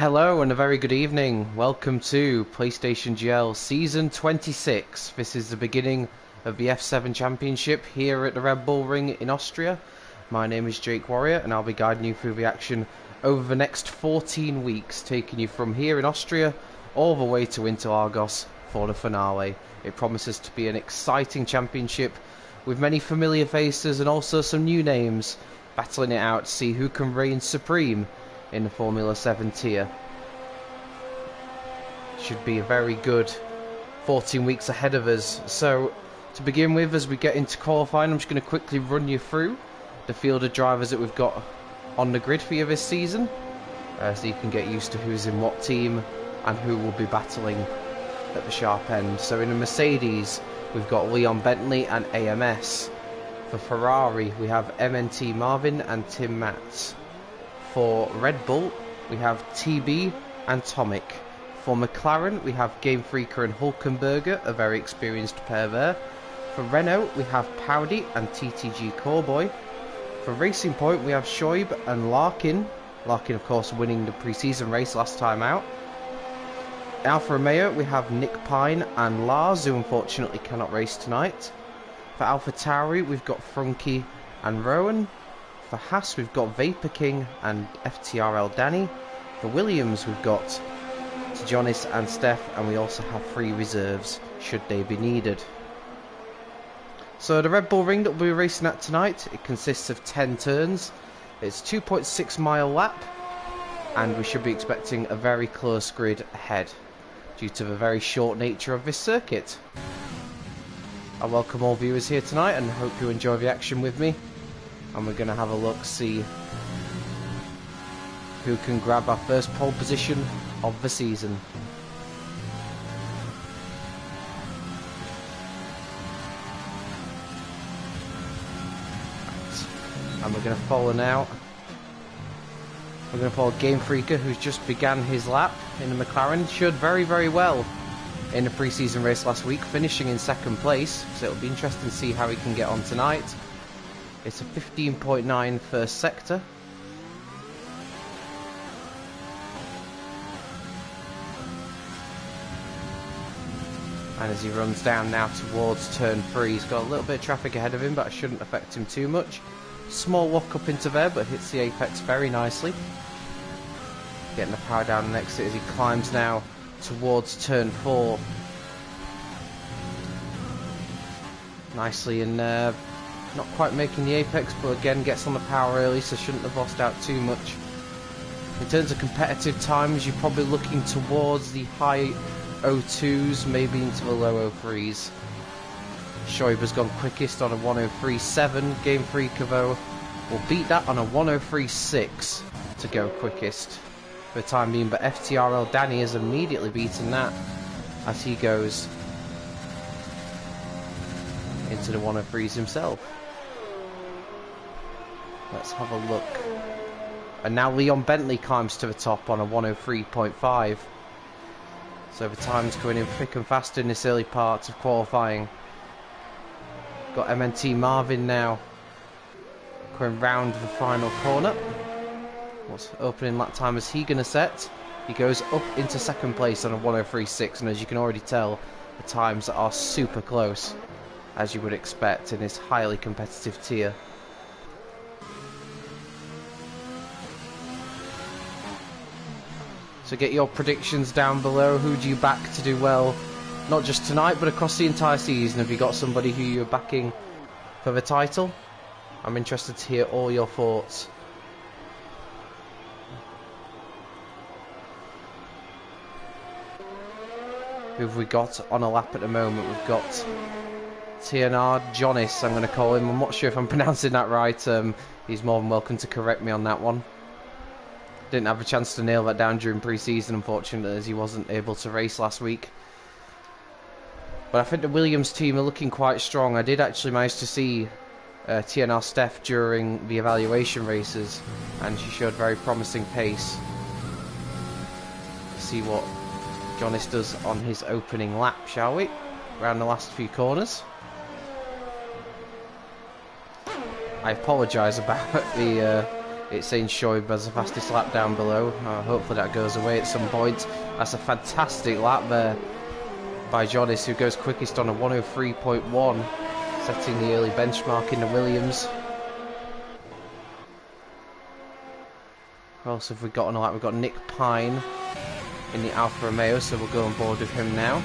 Hello and a very good evening. Welcome to PlayStationGL Season 26. This is the beginning of the F7 Championship here at the Red Bull Ring in Austria. My name is Jake Warrior and I'll be guiding you through the action over the next 14 weeks, taking you from here in Austria all the way to Interlagos for the finale. It promises to be an exciting championship with many familiar faces and also some new names battling it out to see who can reign supreme in the Formula 7 tier. Should be a very good 14 weeks ahead of us. So to begin with, as we get into qualifying, I'm just going to quickly run you through the field of drivers that we've got on the grid for you this season, so you can get used to who's in what team and who will be battling at the sharp end. So in the Mercedes, we've got Leon Bentley and AMS. For Ferrari, we have MNT Marvin and Tim Matz. For Red Bull, we have TB and Tomic. For McLaren, we have Game Freaker and Hulkenberger, a very experienced pair there. For Renault, we have Powdy and TTG Corboy. For Racing Point, we have Shoaib and Larkin. Larkin, of course, winning the pre-season race last time out. Alfa Romeo, we have Nick Pine and Lars, who unfortunately cannot race tonight. For AlphaTauri, we've got Frunky and Rowan. For Haas, we've got Vapor King and FTRL Danny. For Williams, we've got Jonis and Steph, and we also have 3 reserves should they be needed. So the Red Bull Ring that we'll be racing at tonight, it consists of 10 turns. It's 2.6 mile lap, and we should be expecting a very close grid ahead due to the very short nature of this circuit. I welcome all viewers here tonight and hope you enjoy the action with me. And we're going to have a look, see who can grab our first pole position of the season. Right. And we're going to follow now. We're going to follow Game Freaker, who's just began his lap in the McLaren. Showed very well in the pre-season race last week, finishing in 2nd place. So it'll be interesting to see how he can get on tonight. It's a 15.9 first sector. And as he runs down now towards turn 3, he's got a little bit of traffic ahead of him, but it shouldn't affect him too much. Small walk up into there, but hits the apex very nicely. Getting the power down and exit as he climbs now towards turn 4. Nicely and not quite making the apex, but again gets on the power early, so shouldn't have lost out too much. In terms of competitive times, you're probably looking towards the high 02s, maybe into the low 03s. Shoaib has gone quickest on a 103.7. Game Freaker though will beat that on a 103.6 to go quickest for the time being, but FTRL Danny has immediately beaten that as he goes into the 103s himself. Let's have a look. And now Leon Bentley climbs to the top on a 103.5. So the time's coming in thick and fast in this early part of qualifying. Got MNT Marvin now going round the final corner. What's opening lap time is he going to set? He goes up into 2nd place on a 103.6, and as you can already tell, the times are super close, as you would expect in this highly competitive tier. So get your predictions down below. Who do you back to do well, not just tonight but across the entire season? Have you got somebody who you're backing for the title? I'm interested to hear all your thoughts. Who have we got on a lap at the moment? We've got TNR Jonis, I'm going to call him. I'm not sure if I'm pronouncing that right. He's more than welcome to correct me on that one. Didn't have a chance to nail that down during pre-season, unfortunately, as he wasn't able to race last week. But I think the Williams team are looking quite strong. I did actually manage to see TNR Steph during the evaluation races, and she showed very promising pace. See what Jonis does on his opening lap, shall we? Around the last few corners. I apologise about the It's saying Shoaib as the fastest lap down below. Hopefully that goes away at some point. That's a fantastic lap there by Jonis, who goes quickest on a 103.1, setting the early benchmark in the Williams. Who else have we got on the lap? We've got Nick Pine in the Alfa Romeo, so we'll go on board with him now.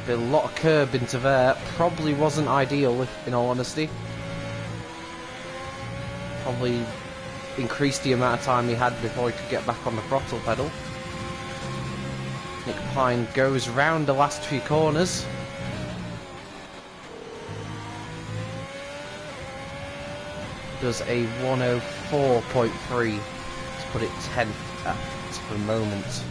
A lot of curb into there. Probably wasn't ideal, in all honesty. Probably increased the amount of time he had before he could get back on the throttle pedal. Nick Pine goes round the last few corners. Does a 104.3 to put it 10th at the moment.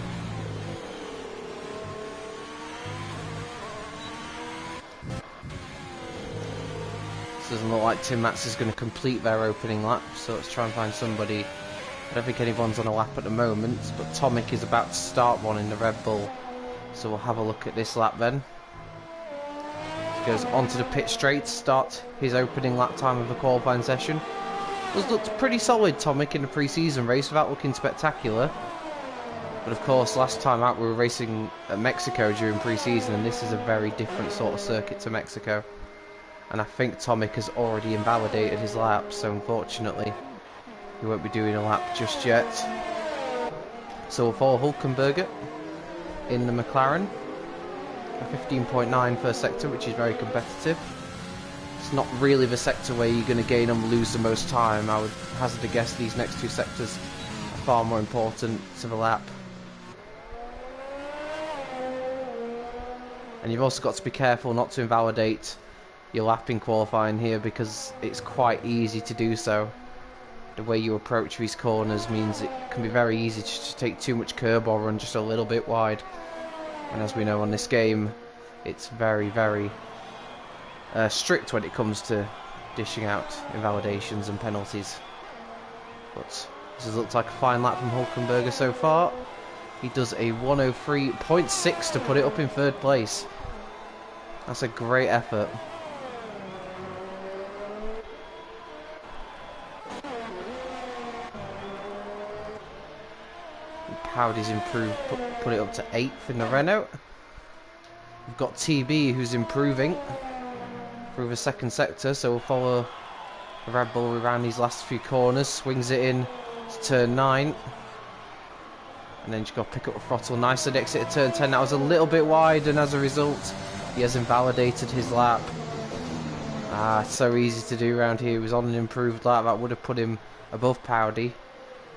Doesn't look like Tim Matz is going to complete their opening lap, so let's try and find somebody. I don't think anyone's on a lap at the moment, but Tomic is about to start one in the Red Bull, so we'll have a look at this lap then. He goes onto the pit straight to start his opening lap time of the qualifying session. It looked pretty solid, Tomic, in the pre-season race without looking spectacular. But of course, last time out we were racing at Mexico during pre-season, and this is a very different sort of circuit to Mexico. And I think Tomic has already invalidated his lap, so unfortunately he won't be doing a lap just yet. So we'll follow Hulkenberger in the McLaren. A 15.9 first sector, which is very competitive. It's not really the sector where you're going to gain and lose the most time. I would hazard a guess these next two sectors are far more important to the lap. And you've also got to be careful not to invalidate your lap in qualifying here, because it's quite easy to do so. The way you approach these corners means it can be very easy to take too much curb or run just a little bit wide. And as we know on this game, it's very, very strict when it comes to dishing out invalidations and penalties. But this has looked like a fine lap from Hulkenberger so far. He does a 103.6 to put it up in third place. That's a great effort. Howdy's improved, put it up to 8th in the Renault. We've got TB who's improving through the second sector, so we'll follow the Red Bull around these last few corners, swings it in to turn 9. And then you've got to pick up the throttle nicely at exit at turn 10. That was a little bit wide, and as a result, he has invalidated his lap. It's so easy to do around here. He was on an improved lap. That would have put him above Powdy,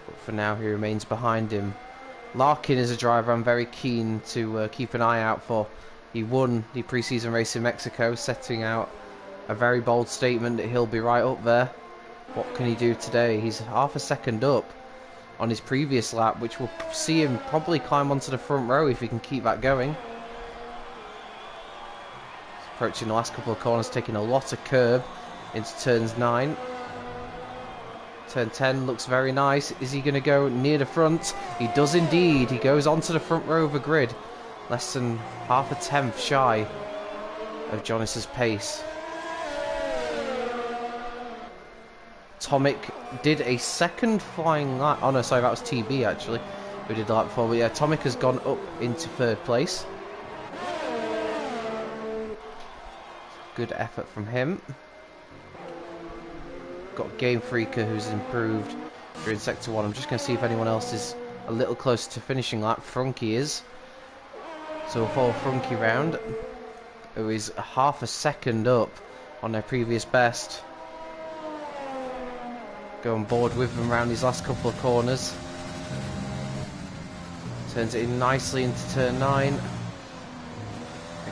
but for now he remains behind him. Larkin is a driver I'm very keen to keep an eye out for. He won the pre-season race in Mexico, setting out a very bold statement that he'll be right up there. What can he do today? He's half a second up on his previous lap, which will see him probably climb onto the front row if he can keep that going. He's approaching the last couple of corners, taking a lot of curb into turns 9. Turn 10 looks very nice. Is he going to go near the front? He does indeed. He goes onto the front row of the grid. Less than half a tenth shy of Jonis's pace. Tomic did a second flying lap. Oh no, sorry, that was TB actually, who did the lap before. But yeah, Tomic has gone up into third place. Good effort from him. Got Game Freaker who's improved during sector 1. I'm just going to see if anyone else is a little closer to finishing lap. Frunky is. So we'll follow Frunky round, who is half a second up on their previous best. Go on board with them around these last couple of corners. Turns it in nicely into turn 9.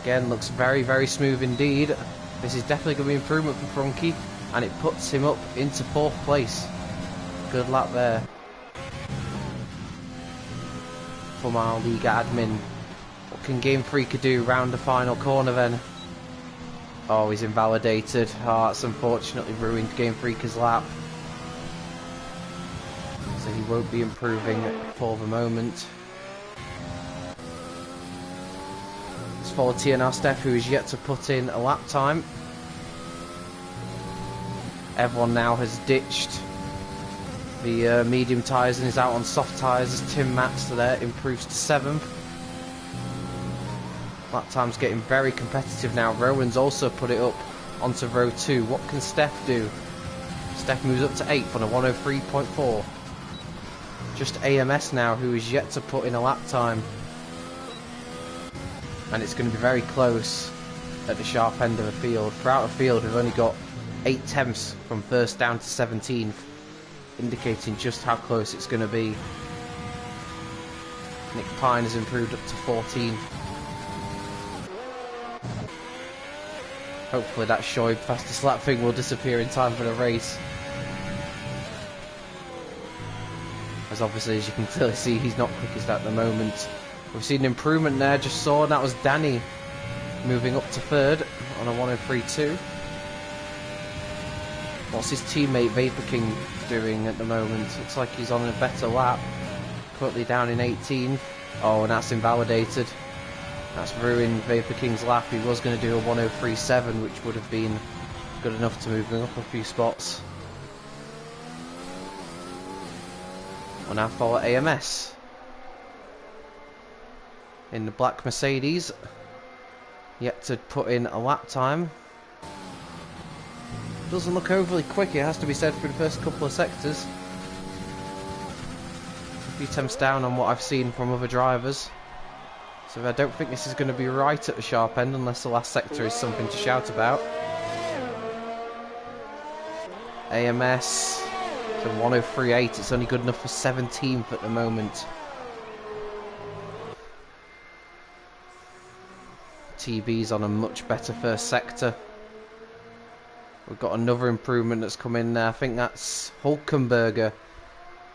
Again, looks very, very smooth indeed. This is definitely going to be improvement for Frunky, and it puts him up into 4th place. Good lap there from our Liga admin. What can Game Freaker do round the final corner then? Oh, he's invalidated. Oh, that's unfortunately ruined Game Freaker's lap. So he won't be improving for the moment. forward tier now, Steph, who is yet to put in a lap time. Everyone now has ditched the medium tyres and is out on soft tyres as Tim Matz there improves to 7th. Lap time's getting very competitive now. Rowan's also put it up onto row 2. What can Steph do? Steph moves up to 8th on a 103.4. Just AMS now, who is yet to put in a lap time. And it's going to be very close at the sharp end of the field. Throughout the field, we've only got 8 tenths from 1st down to 17th, indicating just how close it's going to be. Nick Pine has improved up to 14th. Hopefully that Shoaib fastest lap thing will disappear in time for the race. As obviously, as you can clearly see, he's not quickest at the moment. We've seen an improvement there, just saw, and that was Danny moving up to 3rd on a 103.2. What's his teammate Vapor King doing at the moment? Looks like he's on a better lap. Currently down in 18th. Oh, and that's invalidated. That's ruined Vapor King's lap. He was going to do a 103.7, which would have been good enough to move him up a few spots. We'll now follow AMS in the black Mercedes, yet to put in a lap time. Doesn't look overly quick, it has to be said, for the first couple of sectors. A few tenths down on what I've seen from other drivers. So I don't think this is going to be right at the sharp end unless the last sector is something to shout about. AMS to 103.8, it's only good enough for 17th at the moment. TB's on a much better first sector. We've got another improvement that's come in there. I think that's Hulkenberger,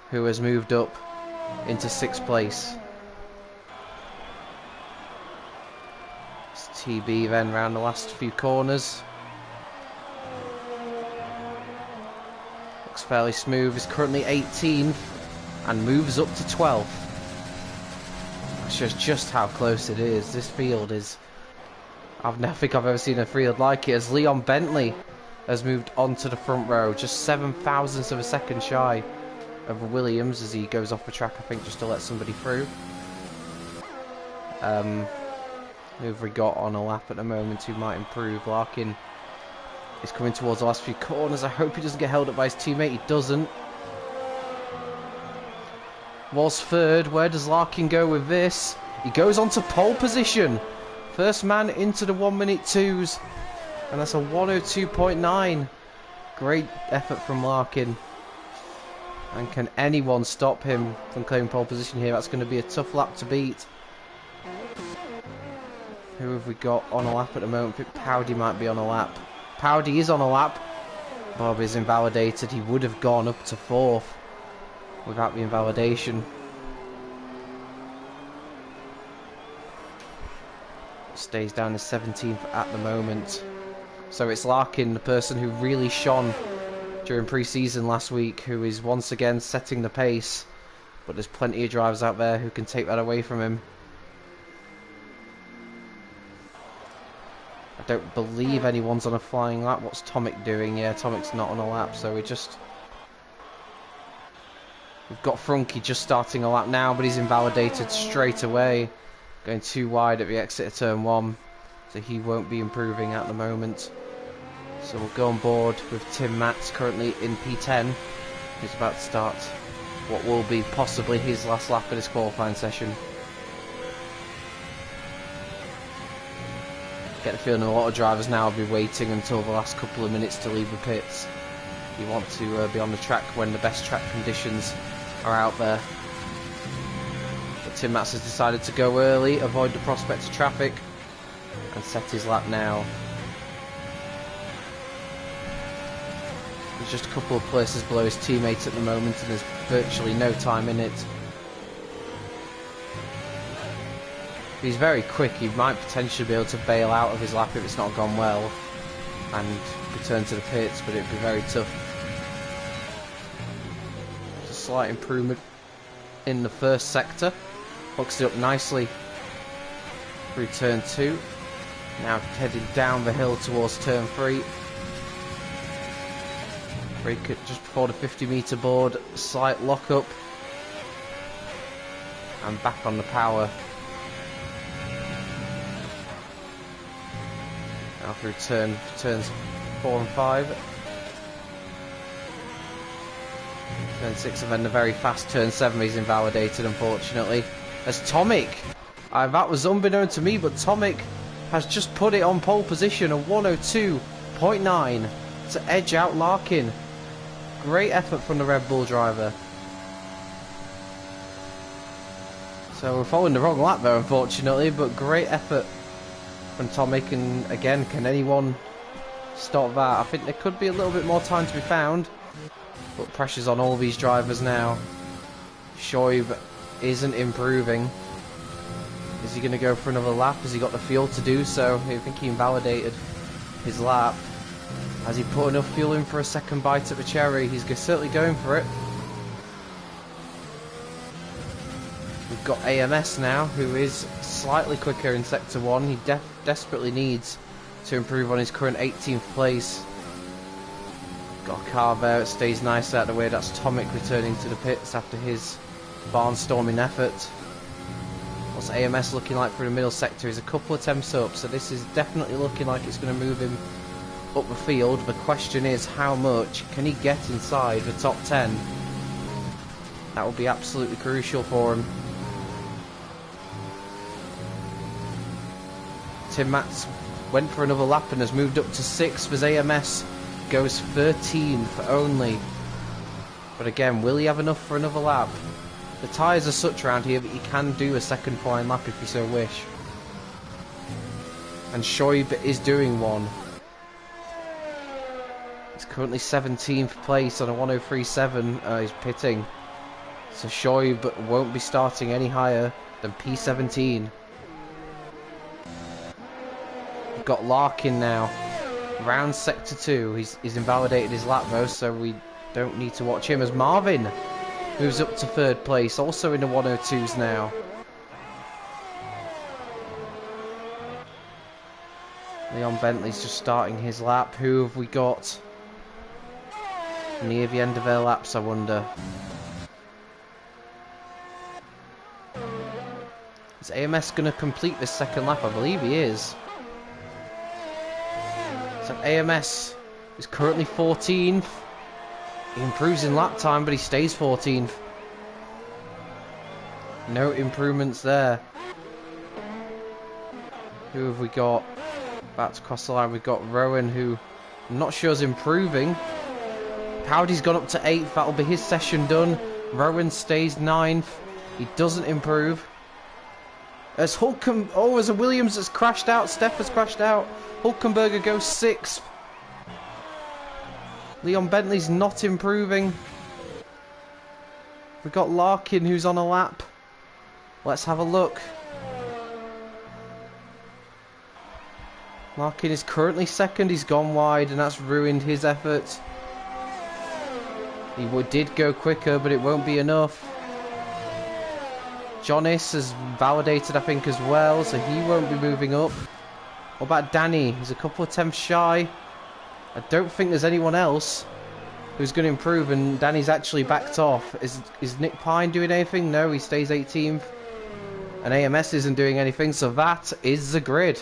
who has moved up into 6th place. It's TB then round the last few corners. Looks fairly smooth. Is currently 18th and moves up to 12th. That shows just how close it is. This field is... I don't think I've ever seen a field like it, as Leon Bentley has moved onto the front row, just 7 thousandths of a second shy of Williams as he goes off the track, I think, just to let somebody through. Who have we got on a lap at the moment who might improve? Larkin is coming towards the last few corners. I hope he doesn't get held up by his teammate. He doesn't. Was 3rd. Where does Larkin go with this? He goes on to pole position. First man into the 1 minute 2s. And that's a 102.9. Great effort from Larkin. And can anyone stop him from claiming pole position here? That's going to be a tough lap to beat. Who have we got on a lap at the moment? I think Powdy might be on a lap. Powdy is on a lap. Bob is invalidated. He would have gone up to 4th without the invalidation. Stays down to 17th at the moment. So it's Larkin, the person who really shone during pre-season last week, who is once again setting the pace. But there's plenty of drivers out there who can take that away from him. I don't believe anyone's on a flying lap. What's Tomic doing? Yeah, Tomic's not on a lap, so we've got Frunky just starting a lap now, but he's invalidated straight away. Going too wide at the exit of turn 1, so he won't be improving at the moment. So we'll go on board with Tim Matz, currently in P10. He's about to start what will be possibly his last lap of this qualifying session. Get the feeling a lot of drivers now will be waiting until the last couple of minutes to leave the pits. You want to be on the track when the best track conditions are out there. But Tim Matz has decided to go early, avoid the prospect of traffic, and set his lap now. There's just a couple of places below his teammates at the moment, and there's virtually no time in it. If he's very quick, he might potentially be able to bail out of his lap if it's not gone well and return to the pits, but it'd be very tough. Just a slight improvement in the first sector. Hooks it up nicely. through turn 2. Now heading down the hill towards turn 3. Brake it just before the 50-metre board, slight lock up, and back on the power. Now through turns 4 and 5. Turn 6 and then the very fast turn 7 is invalidated, unfortunately. As Tomic, that was unbeknown to me, but Tomic has just put it on pole position, a 102.9 to edge out Larkin. Great effort from the Red Bull driver. So we're following the wrong lap there, unfortunately, but great effort from Tomic. And again, can anyone stop that? I think there could be a little bit more time to be found, but pressure's on all these drivers now. Shoaib isn't improving. Is he going to go for another lap? Has he got the fuel to do so? I think he invalidated his lap. Has he put enough fuel in for a second bite at the cherry? He's certainly going for it. We've got AMS now, who is slightly quicker in Sector 1. He desperately needs to improve on his current 18th place. Got a car there, it stays nice out of the way. That's Tomic returning to the pits after his barnstorming effort. What's AMS looking like for the middle sector? He's a couple of attempts up, so this is definitely looking like it's going to move him up the field. The question is, how much can he get inside the top 10? That will be absolutely crucial for him. Tim Matz went for another lap and has moved up to 6th as AMS goes 13th only. But again, will he have enough for another lap? The tyres are such around here that you can do a second flying lap if you so wish. And Shoaib is doing one. He's currently 17th place on a 103.7. He's pitting. So Shoaib won't be starting any higher than P17. We've got Larkin now. Round Sector 2. He's invalidated his lap though, so we don't need to watch him as Marvin moves up to 3rd place, also in the 102s now. Leon Bentley's just starting his lap. Who have we got near the end of their laps, I wonder? Is AMS going to complete this second lap? I believe he is. So AMS is currently 14th. He improves in lap time, but he stays 14th. No improvements there. Who have we got about to cross the line? We've got Rowan, who I'm not sure is improving. Powdy's gone up to 8th. That'll be his session done. Rowan stays 9th. He doesn't improve. As as a Williams has crashed out. Steph has crashed out. Hulkenberger goes 6th. Leon Bentley's not improving. We've got Larkin, who's on a lap. Let's have a look. Larkin is currently 2nd. He's gone wide, and that's ruined his effort. He did go quicker, but it won't be enough. Jonas has validated, I think, as well, so he won't be moving up. What about Danny? He's a couple of attempts shy. I don't think there's anyone else who's going to improve, and Danny's actually backed off. Is Nick Pine doing anything? No, he stays 18th. And AMS isn't doing anything, so that is the grid.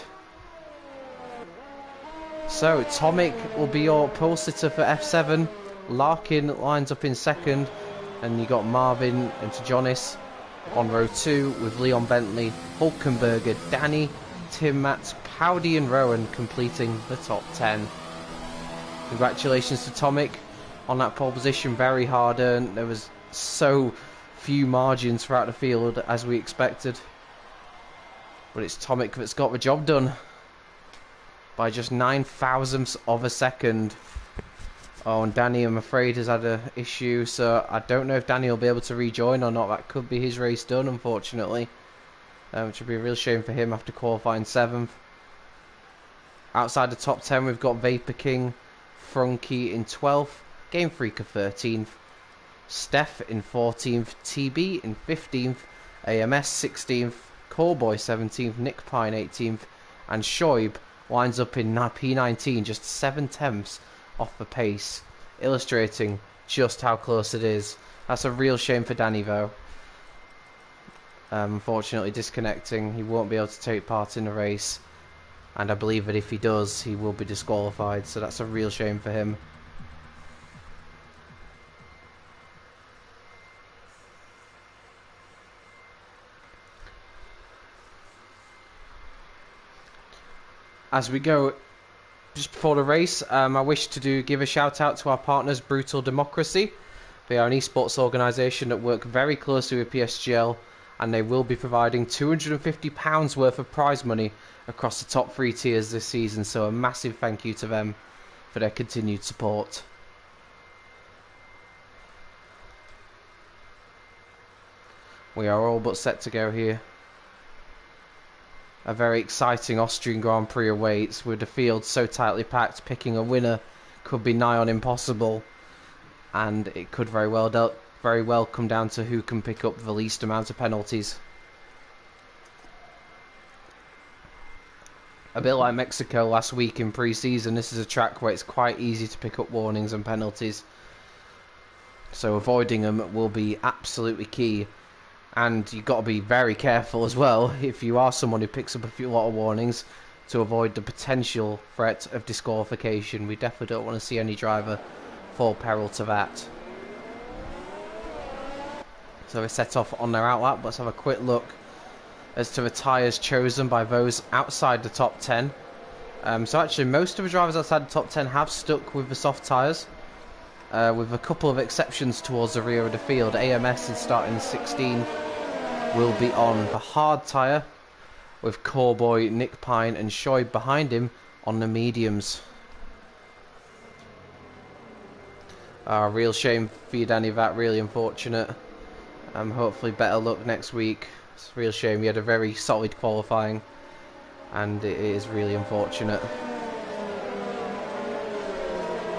So, Tomic will be your pole sitter for F7. Larkin lines up in 2nd. And you got Marvin and Jonas on row 2 with Leon Bentley, Hulkenberger, Danny, Tim Matz, Powdy and Rowan completing the top 10. Congratulations to Tomic on that pole position, very hard earned. There was so few margins throughout the field as we expected. But it's Tomic that's got the job done by just 9 thousandths of a second. Oh, and Danny, I'm afraid, has had an issue, so I don't know if Danny will be able to rejoin or not. That could be his race done, unfortunately. Which would be a real shame for him after qualifying 7th. Outside the top 10, we've got Vapor King, Frunky in 12th, Game Freaker 13th, Steph in 14th, TB in 15th, AMS 16th, Callboy 17th, Nick Pine 18th, and Shoaib lines up in P19, just 7/10 off the pace, illustrating just how close it is. That's a real shame for Danny though. Unfortunately disconnecting, he won't be able to take part in the race, and I believe that if he does, he will be disqualified, so that's a real shame for him. As we go, just before the race, I wish to give a shout out to our partners, Brutal Democracy. They are an esports organisation that work very closely with PSGL, and they will be providing £250 worth of prize money across the top 3 tiers this season, so a massive thank you to them for their continued support. We are all but set to go here. A very exciting Austrian Grand Prix awaits, with the field so tightly packed. Picking a winner could be nigh on impossible, and it could very well come down to who can pick up the least amount of penalties. A bit like Mexico last week in pre-season, this is a track where it's quite easy to pick up warnings and penalties, so avoiding them will be absolutely key. And you've got to be very careful as well, if you are someone who picks up a lot of warnings, to avoid the potential threat of disqualification. We definitely don't want to see any driver fall peril to that. So we set off on their outlap. Let's have a quick look as to the tyres chosen by those outside the top 10. So actually most of the drivers outside the top 10 have stuck with the soft tyres, with a couple of exceptions towards the rear of the field. AMS is starting 16. Will be on the hard tyre, with Callboy, Nick Pine and Shoaib behind him on the mediums. Real shame for you, Danny, that really unfortunate. Hopefully better luck next week. It's a real shame. You had a very solid qualifying, and it is really unfortunate.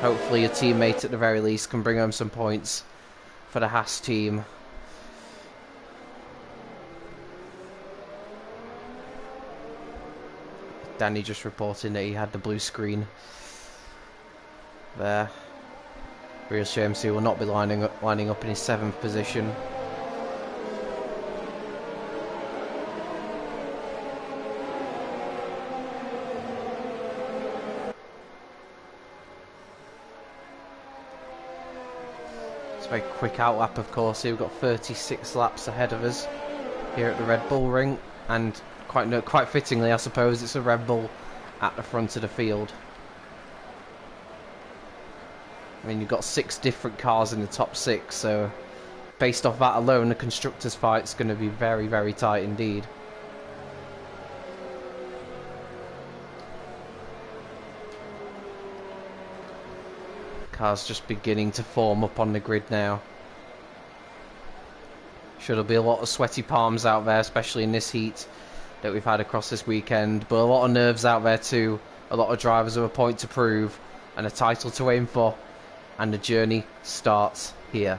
Hopefully your teammate at the very least can bring home some points for the Haas team. Danny just reporting that he had the blue screen there. Real shame, so he will not be lining up in his 7th position. It's a very quick outlap, of course. Here we've got 36 laps ahead of us here at the Red Bull Ring, and quite fittingly, I suppose, it's a Red Bull at the front of the field. I mean, you've got 6 different cars in the top 6, so based off that alone, the constructors' fight's going to be very, very tight indeed. Cars just beginning to form up on the grid now. Sure, there'll be a lot of sweaty palms out there, especially in this heat that we've had across this weekend, but a lot of nerves out there too. A lot of drivers have a point to prove and a title to aim for, and the journey starts here.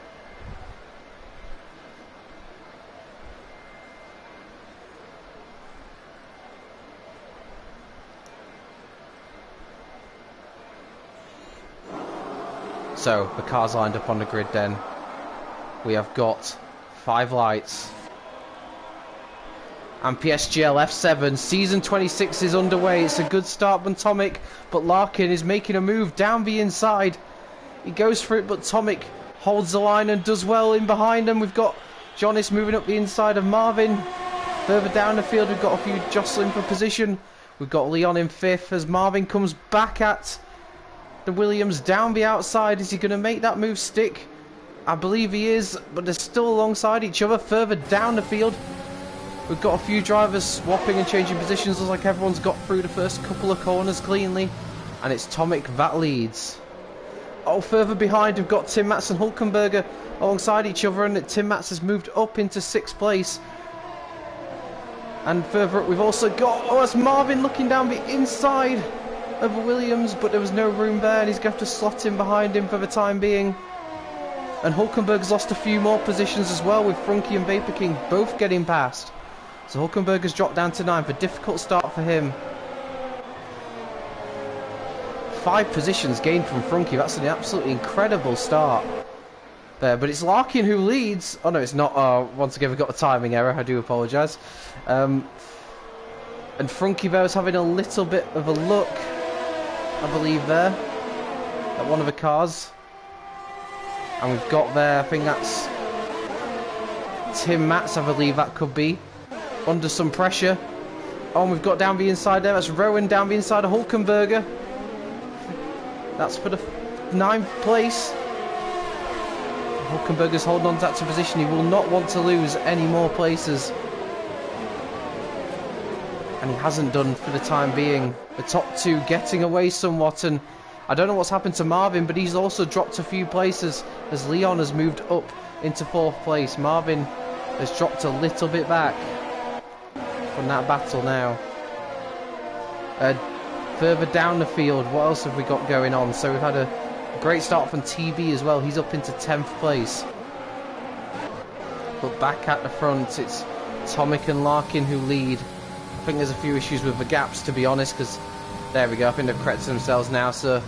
So the cars lined up on the grid then. We have got 5 lights. And PSGL F7, season 26 is underway. It's a good start from Tomic, but Larkin is making a move down the inside. He goes for it, but Tomic holds the line and does well in behind him. We've got Jonas moving up the inside of Marvin. Further down the field, we've got a few jostling for position. We've got Leon in 5th as Marvin comes back at the Williams down the outside. Is he going to make that move stick? I believe he is, but they're still alongside each other. Further down the field, we've got a few drivers swapping and changing positions. Looks like everyone's got through the first couple of corners cleanly, and it's Tomic that leads. Oh, further behind we've got Tim Mats and Hulkenberger alongside each other, and Tim Mats has moved up into 6th place. And further up we've also got, oh, that's Marvin looking down the inside of Williams, but there was no room there, and he's going to have to slot in behind him for the time being. And Hulkenberg's lost a few more positions as well, with Frunke and Vapor King both getting past. So Hulkenberg's dropped down to 9th. A difficult start for him. 5 positions gained from Frunky. That's an absolutely incredible start there. But it's Larkin who leads. Oh no, it's not. Once again, we've got a timing error. I do apologise. And Frunky Bear's having a little bit of a look, I believe, there at one of the cars. And we've got there, I think that's Tim Matz, I believe that could be, under some pressure. Oh, and we've got down the inside there. That's Rowan down the inside of Hulkenberger. That's for the 9th place. Hulkenberger's holding on to that position. He will not want to lose any more places. And he hasn't done for the time being. The top 2 getting away somewhat, and I don't know what's happened to Marvin, but he's also dropped a few places as Leon has moved up into 4th place. Marvin has dropped a little bit back from that battle now. Further down the field, what else have we got going on? So we've had a great start from TB as well. He's up into 10th place. But back at the front, it's Tomic and Larkin who lead. I think there's a few issues with the gaps, to be honest, because there we go. I think they've corrected themselves now. So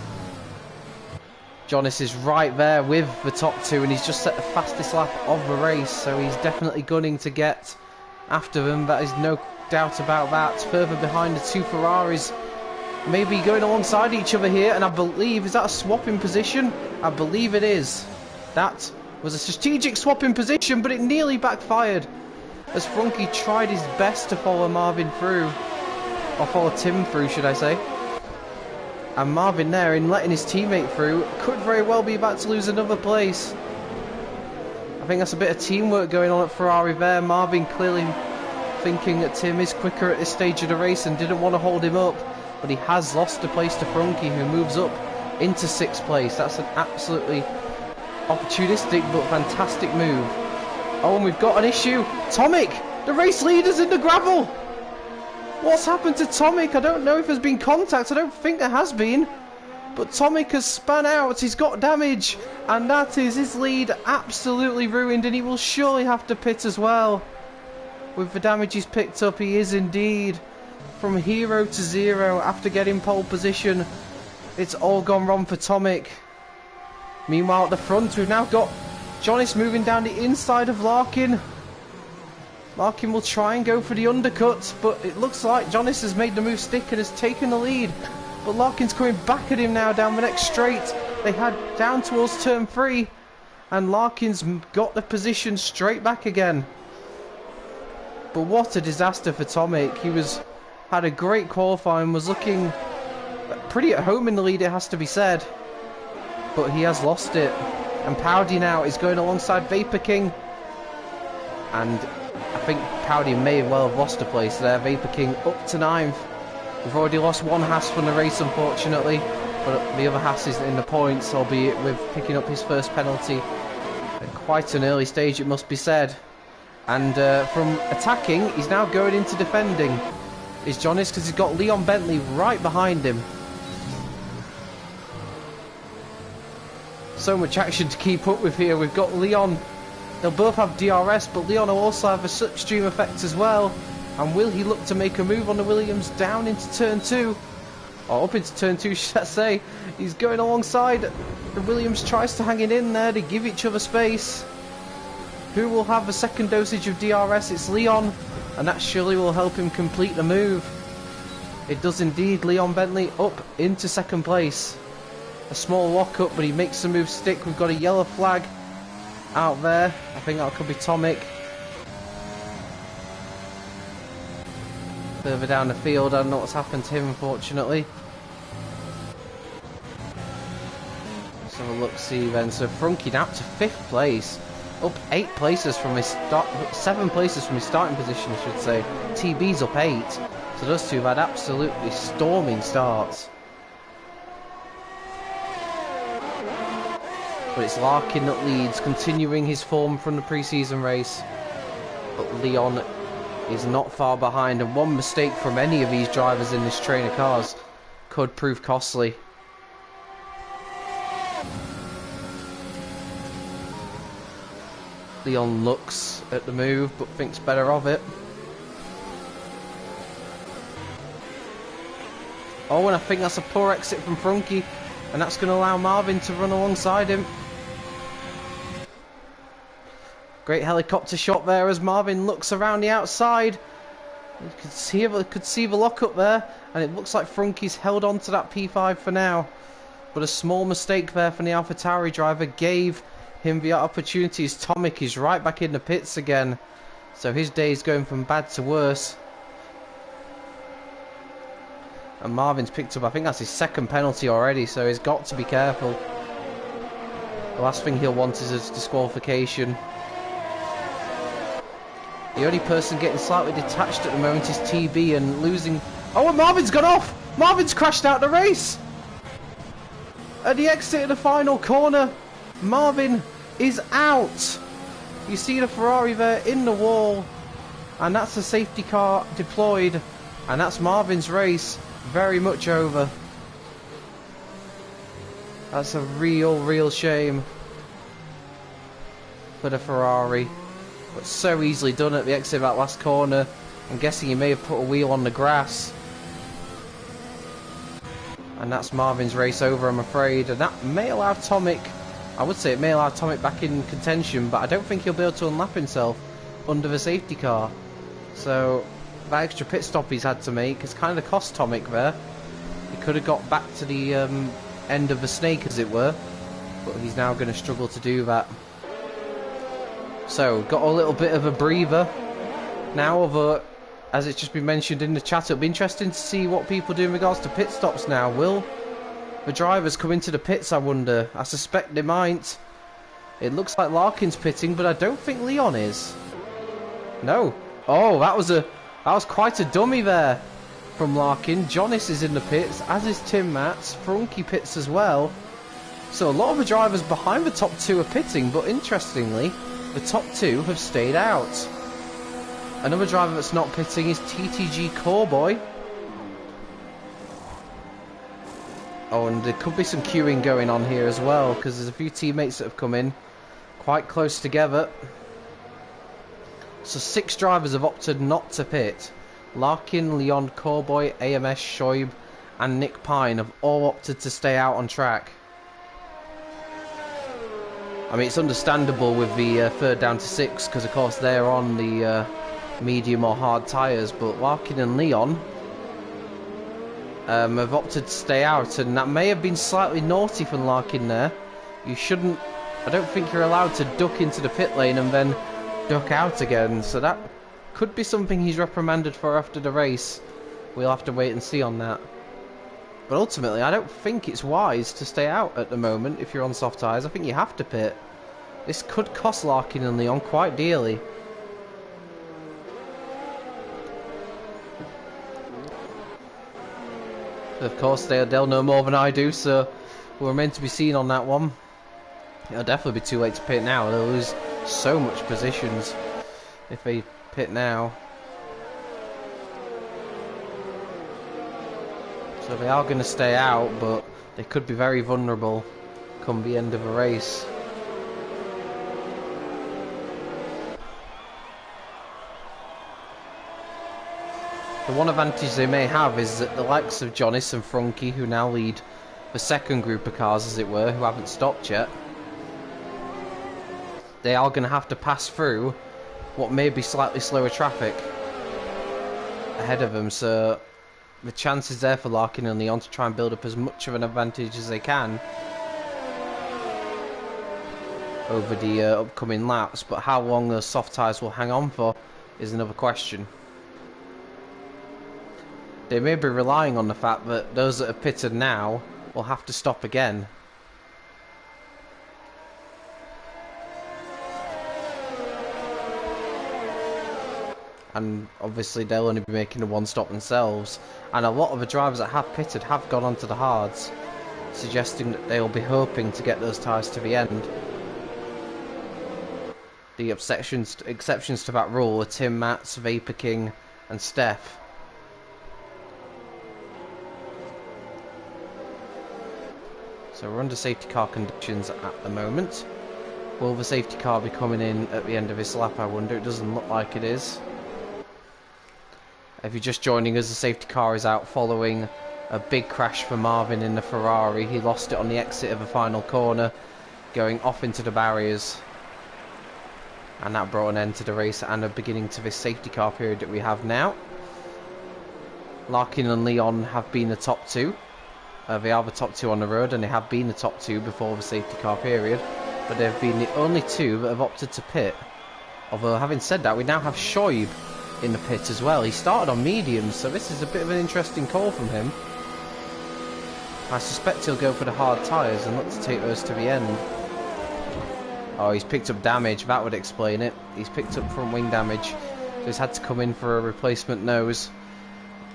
Jonas is right there with the top 2, and he's just set the fastest lap of the race. So he's definitely gunning to get after them. That is no doubt about that. Further behind, the 2 Ferraris maybe going alongside each other here, and I believe, is that a swap in position? I believe it is. That was a strategic swap in position, but it nearly backfired as Frunky tried his best to follow Marvin through, or follow Tim through, should I say. And Marvin there, in letting his teammate through, could very well be about to lose another place. I think that's a bit of teamwork going on at Ferrari there. Marvin clearly thinking that Tim is quicker at this stage of the race and didn't want to hold him up. But he has lost a place to Frunky, who moves up into 6th place. That's an absolutely opportunistic but fantastic move. Oh, and we've got an issue. Tomic, the race leader's in the gravel. What's happened to Tomic? I don't know if there's been contact. I don't think there has been. But Tomic has spun out. He's got damage. And that is his lead absolutely ruined. And he will surely have to pit as well. With the damage he's picked up, he is indeed. From hero to 0 after getting pole position. It's all gone wrong for Tomic. Meanwhile at the front, we've now got Jonas moving down the inside of Larkin. Larkin will try and go for the undercut, but it looks like Jonas has made the move stick and has taken the lead. But Larkin's coming back at him now down the next straight. They head down towards turn 3, and Larkin's got the position straight back again. But what a disaster for Tomic. He had a great qualifying, was looking pretty at home in the lead, it has to be said. But he has lost it. And Powdy now is going alongside Vapor King. And I think Powdy may well have lost a place there. Vapor King up to 9th. We've already lost one Haas from the race, unfortunately. But the other Haas is in the points, albeit with picking up his first penalty at quite an early stage, it must be said. And from attacking, he's now going into defending. Is Jonas, because he's got Leon Bentley right behind him. So much action to keep up with here. We've got Leon. They'll both have DRS, but Leon will also have a slipstream effect as well. And will he look to make a move on the Williams down into turn 2? Or up into turn 2, should I say. He's going alongside. The Williams tries to hang it in there to give each other space. Who will have a second dosage of DRS? It's Leon. And that surely will help him complete the move. It does indeed. Leon Bentley up into 2nd place. A small walk up, but he makes the move stick. We've got a yellow flag out there. I think that could be Tomic. Further down the field, I don't know what's happened to him, unfortunately. Let's have a look-see then. So Frunky now up to 5th place. Up 8 places from his start, 7 places from his starting position, I should say. TB's up 8. So those two have had absolutely storming starts. But it's Larkin that leads, continuing his form from the pre-season race. But Leon is not far behind, and one mistake from any of these drivers in this train of cars could prove costly. Leon looks at the move, but thinks better of it. Oh, and I think that's a poor exit from Frunky, and that's going to allow Marvin to run alongside him. Great helicopter shot there as Marvin looks around the outside. You could see the lock up there, and it looks like Frunky's held on to that P5 for now. But a small mistake there from the AlphaTauri driver gave him the opportunity as Tomic is right back in the pits again. So his day is going from bad to worse. And Marvin's picked up, I think that's his second penalty already, so he's got to be careful. The last thing he'll want is a disqualification. The only person getting slightly detached at the moment is TB and losing... Oh, and Marvin's gone off! Marvin's crashed out the race! At the exit of the final corner, Marvin is out! You see the Ferrari there in the wall, and that's the safety car deployed, and that's Marvin's race very much over. That's a real shame for the Ferrari. But so easily done at the exit of that last corner. I'm guessing he may have put a wheel on the grass. And that's Marvin's race over, I'm afraid. And that may allow Tomic, I would say it may allow Tomic back in contention, but I don't think he'll be able to unlap himself under the safety car. So that extra pit stop he's had to make has kind of cost Tomic there. He could have got back to the end of the snake, as it were, but he's now going to struggle to do that. So, got a little bit of a breather now, although, as it's just been mentioned in the chat, it'll be interesting to see what people do in regards to pit stops now. Will the drivers come into the pits, I wonder? I suspect they might. It looks like Larkin's pitting, but I don't think Leon is. No. Oh, that was quite a dummy there from Larkin. Jonas is in the pits, as is Tim Matz. Frunky pits as well. So a lot of the drivers behind the top two are pitting, but interestingly, the top two have stayed out. Another driver that's not pitting is TTG Coreboy. Oh, and there could be some queuing going on here as well, because there's a few teammates that have come in quite close together. So 6 drivers have opted not to pit. Larkin, Leon, Coreboy, AMS, Shoaib and Nick Pine have all opted to stay out on track. I mean, it's understandable with the third down to 6, because of course they're on the medium or hard tyres, but Larkin and Leon have opted to stay out, and that may have been slightly naughty from Larkin there. You shouldn't, I don't think you're allowed to duck into the pit lane and then duck out again, so that could be something he's reprimanded for after the race. We'll have to wait and see on that. But ultimately, I don't think it's wise to stay out at the moment if you're on soft tyres. I think you have to pit. This could cost Larkin and Leon quite dearly. Of course, they'll know more than I do, so we're meant to be seen on that one. It'll definitely be too late to pit now. They'll lose so much positions if they pit now. So they are going to stay out, but they could be very vulnerable come the end of a race. The one advantage they may have is that the likes of Jonas and Frunky, who now lead the second group of cars, as it were, who haven't stopped yet, they are going to have to pass through what may be slightly slower traffic ahead of them, so the chance is there for Larkin and Leon to try and build up as much of an advantage as they can over the upcoming laps, but how long those soft tyres will hang on for is another question. They may be relying on the fact that those that are pitted now will have to stop again. And obviously they'll only be making the one stop themselves, and a lot of the drivers that have pitted have gone onto the hards, suggesting that they'll be hoping to get those tyres to the end. The exceptions to that rule are Tim Matz, Vapor King and Steph. So we're under safety car conditions at the moment. Will the safety car be coming in at the end of this lap, I wonder? It doesn't look like it is. If you're just joining us, the safety car is out following A big crash for Marvin in the Ferrari. He lost it on the exit of the final corner, going off into the barriers. And that brought an end to the race and a beginning to this safety car period that we have now. Larkin and Leon have been the top two. They are the top two on the road, and they have been the top two before the safety car period. But they've been the only two that have opted to pit. Although, having said that, we now have Shoaib in the pit as well. He started on mediums, so this is a bit of an interesting call from him. I suspect he'll go for the hard tyres and look to take those to the end. Oh, he's picked up damage. That would explain it. He's picked up front wing damage, so he's had to come in for a replacement nose.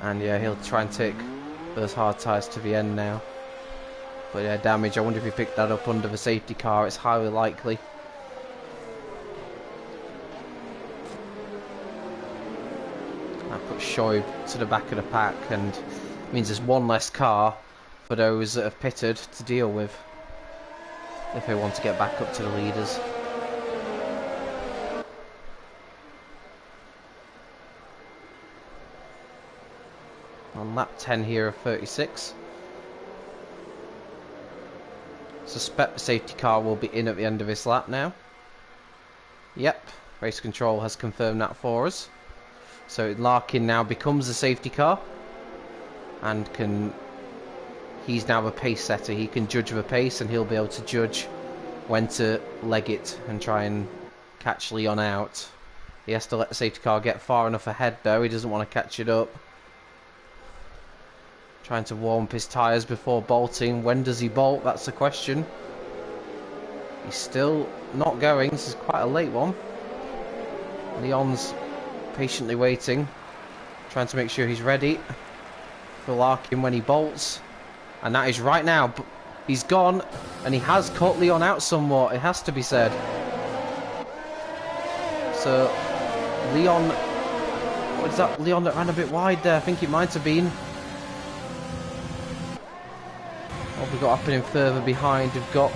And yeah, he'll try and take those hard tyres to the end now. But yeah, damage. I wonder if he picked that up under the safety car. It's highly likely. I put Shoaib to the back of the pack, and it means there's one less car for those that have pitted to deal with if they want to get back up to the leaders. On lap 10 here of 36. Suspect the safety car will be in at the end of this lap now. Yep, race control has confirmed that for us. So Larkin now becomes the safety car and he's now the pace setter. He can judge the pace, and he'll be able to judge when to leg it and try and catch Leon out. He has to let the safety car get far enough ahead though. He doesn't want to catch it up. Trying to warm up his tyres before bolting. When does he bolt? That's the question. He's still not going. This is quite a late one. Leon's patiently waiting, trying to make sure he's ready for Larkin when he bolts. And that is right now. He's gone, and he has caught Leon out somewhat, it has to be said. So, Leon... What is that? Leon that ran a bit wide there. I think it might have been. What we've got happening further behind, we've got...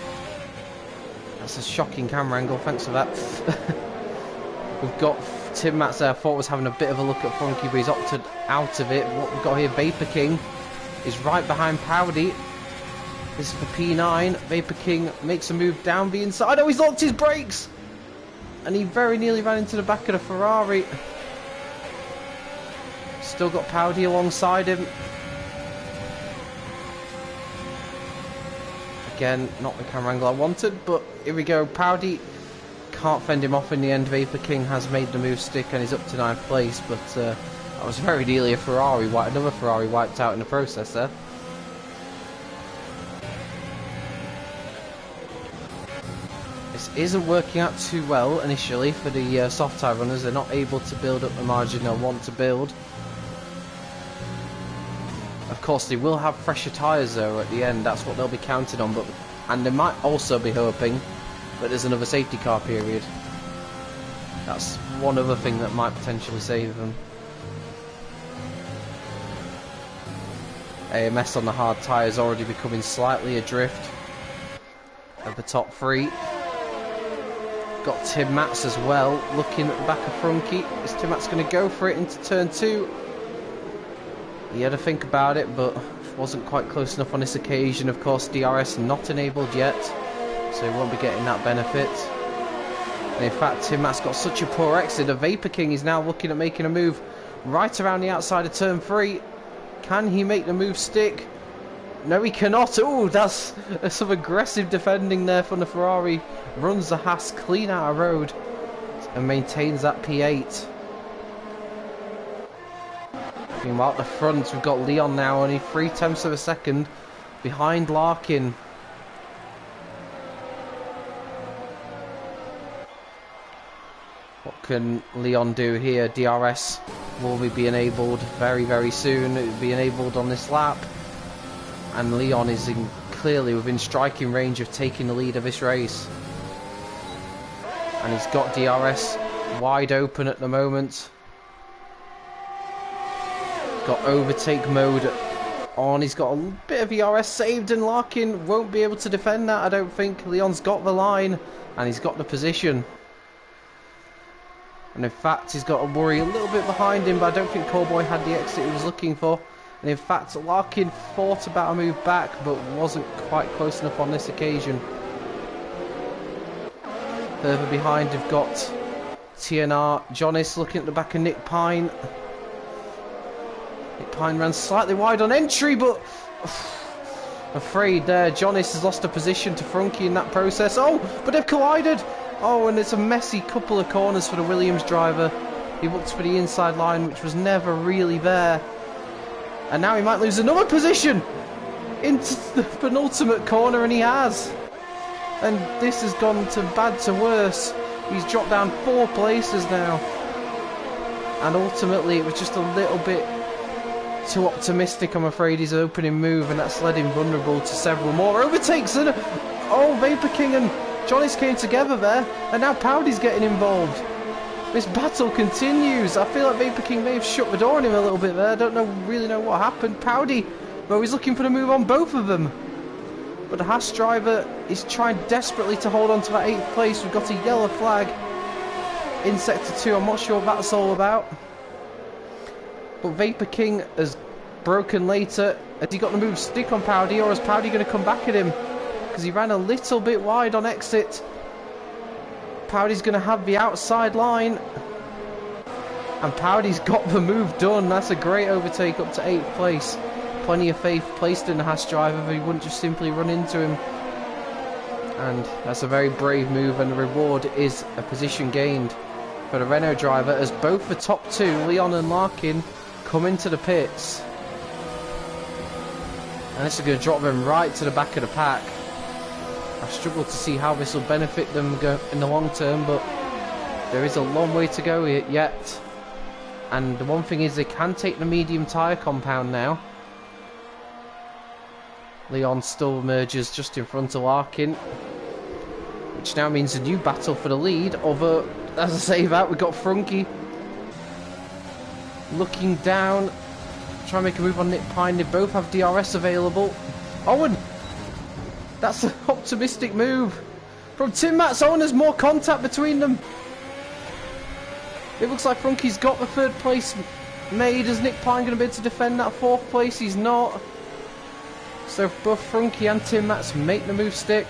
That's a shocking camera angle, thanks for that. We've got Tim Matz there. I thought was having a bit of a look at Funky, but he's opted out of it. What we've got here, Vapor King is right behind Powdy. This is for P9. Vapor King makes a move down the inside. Oh, he's locked his brakes! And he very nearly ran into the back of the Ferrari. Still got Powdy alongside him. Again, not the camera angle I wanted, but here we go. Powdy can't fend him off in the end. Vapor King has made the move stick and he's up to 9th place, but that was very nearly a Ferrari. Another Ferrari wiped out in the process there. This isn't working out too well initially for the soft tyre runners. They're not able to build up the margin they'll want to build. Of course, they will have fresher tyres though at the end. That's what they'll be counted on. And they might also be hoping that there's another safety car period. That's one other thing that might potentially save them. AMS on the hard tyres already becoming slightly adrift of the top three. Got Tim Matz as well, looking at the back of Frunky. Is Tim Matz going to go for it into turn 2? He had to think about it, but wasn't quite close enough on this occasion. Of course, DRS not enabled yet, so he won't be getting that benefit. And in fact, Tim Matz got such a poor exit. The Vapor King is now looking at making a move right around the outside of turn 3. Can he make the move stick? No, he cannot. Oh, that's some aggressive defending there from the Ferrari. Runs the Haas clean out of road and maintains that P8. Meanwhile, at the front, we've got Leon now, only 0.3 of a second behind Larkin. What can Leon do here? DRS will be enabled very, very soon. It will be enabled on this lap. And Leon is clearly within striking range of taking the lead of this race. And he's got DRS wide open at the moment. Got overtake mode on. He's got a bit of ERS saved, and Larkin won't be able to defend that, I don't think. Leon's got the line and he's got the position. And in fact, he's got to worry a little bit behind him, but I don't think Callboy had the exit he was looking for. And in fact, Larkin thought about a move back, but wasn't quite close enough on this occasion. Further behind, we've got TNR. Jonas looking at the back of Nick Pine. Nick Pine ran slightly wide on entry, but afraid there. Jonas has lost a position to Frunky in that process. Oh, but they've collided. Oh, and it's a messy couple of corners for the Williams driver. He looked for the inside line, which was never really there. And now he might lose another position into the penultimate corner, and he has. And this has gone to bad to worse. He's dropped down 4 places now. And ultimately it was just a little bit too optimistic, I'm afraid, his opening move, and that's led him vulnerable to several more overtakes. And oh, Vapor King and Jonas came together there, and now Powdy's getting involved. This battle continues. I feel like Vapor King may have shut the door on him a little bit there. I don't really know what happened. Powdy, though, he's looking for the move on both of them. But the Haas driver is trying desperately to hold on to that 8th place. We've got a yellow flag in Sector 2. I'm not sure what that's all about. But Vapor King has broken later. Has he got the move stick on Powdy, or is Powdy going to come back at him? Because he ran a little bit wide on exit. Powdy's going to have the outside line. And Powdy's got the move done. That's a great overtake up to 8th place. Plenty of faith placed in the Haas driver, but he wouldn't just simply run into him. And that's a very brave move, and the reward is a position gained for the Renault driver, as both the top 2, Leon and Larkin, come into the pits. And this is going to drop them right to the back of the pack. I struggle to see how this will benefit them in the long term, but there is a long way to go yet. And the one thing is, they can take the medium tyre compound now. Leon still emerges just in front of Larkin, which now means a new battle for the lead. Although, as I say that, we've got Frunky looking down, trying to make a move on Nick Pine. They both have DRS available. Owen! That's an optimistic move from Tim Matz. Owen, there's more contact between them. It looks like Frunky's got the 3rd place made. Is Nick Pine going to be able to defend that 4th place? He's not. So both Frunky and Tim Matz make the move stick.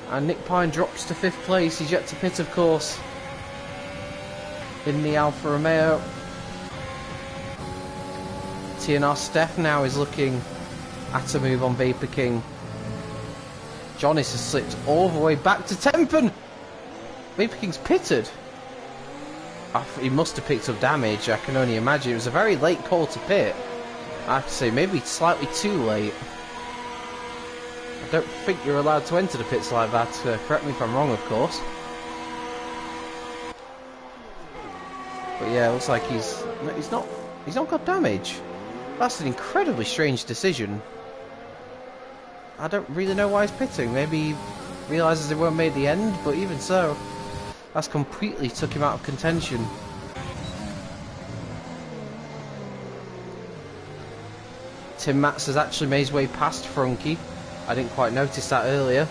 And Nick Pine drops to 5th place. He's yet to pit, of course, in the Alfa Romeo. TNR Steph now is looking at a move on Vapor King. Jonas has slipped all the way back to 10th, and Vapor King's pitted. He must have picked up damage, I can only imagine. It was a very late call to pit. I have to say, maybe slightly too late. I don't think you're allowed to enter the pits like that. Correct me if I'm wrong, of course. But yeah, it looks like he's not got damage. That's an incredibly strange decision. I don't really know why he's pitting. Maybe he realises they weren't made the end, but even so, that's completely took him out of contention. Tim Matz has actually made his way past Frunky. I didn't quite notice that earlier.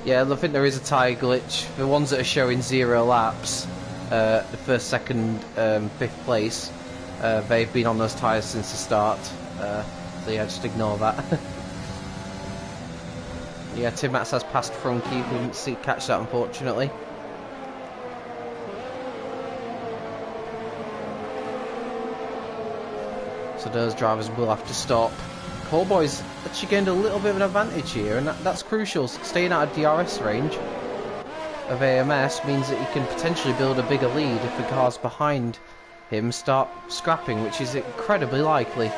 Yeah, I think there is a tyre glitch. The ones that are showing 0 laps, the 1st, 2nd, 5th place, they've been on those tyres since the start. So yeah, just ignore that. Yeah, Tim Matz has passed Frunky. We didn't catch that, unfortunately. So those drivers will have to stop. Callboy's actually gained a little bit of an advantage here, and that's crucial. Staying out of DRS range of AMS means that he can potentially build a bigger lead if the cars behind him start scrapping, which is incredibly likely.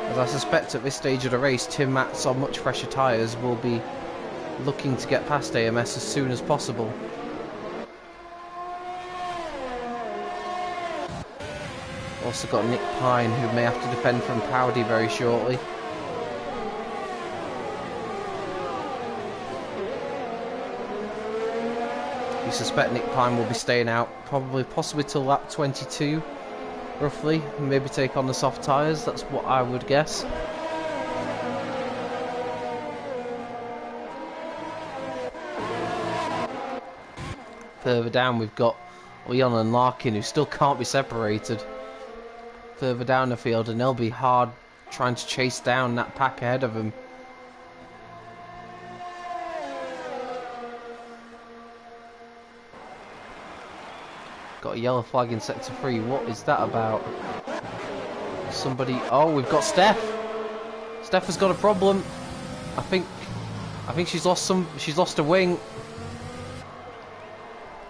As I suspect at this stage of the race, Tim Matz on much fresher tyres will be looking to get past AMS as soon as possible. Also got Nick Pine, who may have to defend from Powdy very shortly. You suspect Nick Pine will be staying out possibly till lap 22. Roughly, maybe take on the soft tyres, that's what I would guess. Further down we've got Leon and Larkin, who still can't be separated. further down the field, and they'll be hard trying to chase down that pack ahead of them. Got a yellow flag in sector 3. What is that about? Somebody... Oh, we've got Steph. Steph has got a problem. I think she's lost a wing.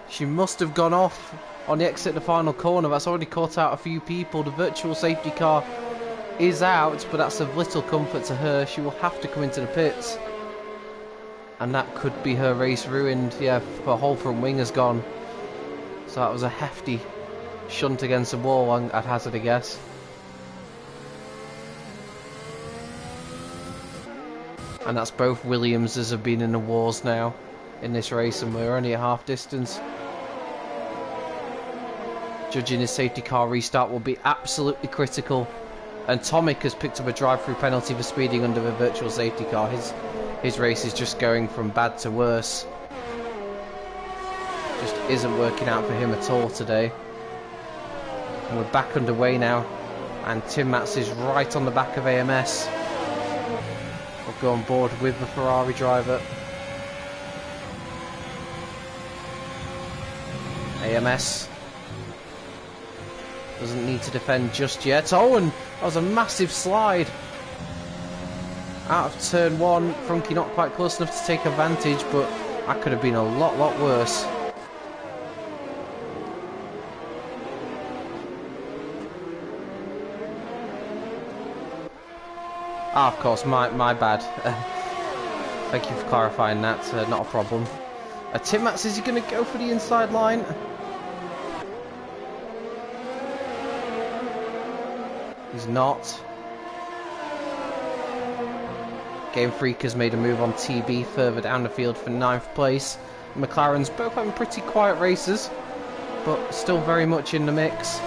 She must have gone off on the exit of the final corner. That's already caught out a few people. The virtual safety car is out, but that's of little comfort to her. She will have to come into the pits. And that could be her race ruined. Yeah, her whole front wing has gone. So that was a hefty shunt against the wall, I'd hazard a guess. And that's both Williamses have been in the wars now in this race, and we're only at half distance. Judging his safety car restart will be absolutely critical. And Tomic has picked up a drive-through penalty for speeding under the virtual safety car. His race is just going from bad to worse. Just isn't working out for him at all today. And we're back underway now, and Tim Matz is right on the back of AMS. We'll go on board with the Ferrari driver. AMS doesn't need to defend just yet. Oh, and that was a massive slide out of turn 1. Frunky not quite close enough to take advantage, but that could have been a lot worse. Ah, of course, my bad. Thank you for clarifying that, not a problem. Tim Matz, is he going to go for the inside line? He's not. Game Freak has made a move on TB further down the field for 9th place. McLaren's both having pretty quiet races, but still very much in the mix.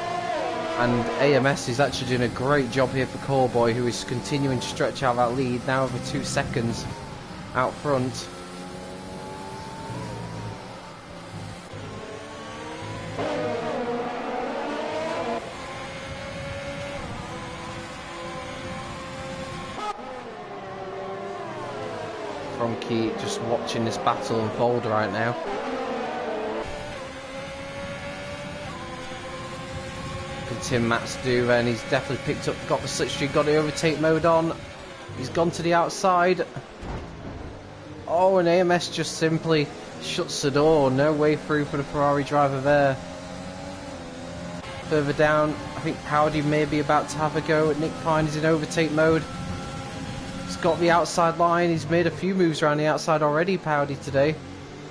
And AMS is actually doing a great job here for Callboy, who is continuing to stretch out that lead, now over 2 seconds out front. Frankie just watching this battle unfold right now. Tim Matz do, and he's definitely picked up, got the slipstream, got the overtake mode on. He's gone to the outside. Oh, and AMS just simply shuts the door. No way through for the Ferrari driver there. Further down, I think Powdy may be about to have a go at Nick Pine. He's in overtake mode. He's got the outside line. He's made a few moves around the outside already, Powdy, today.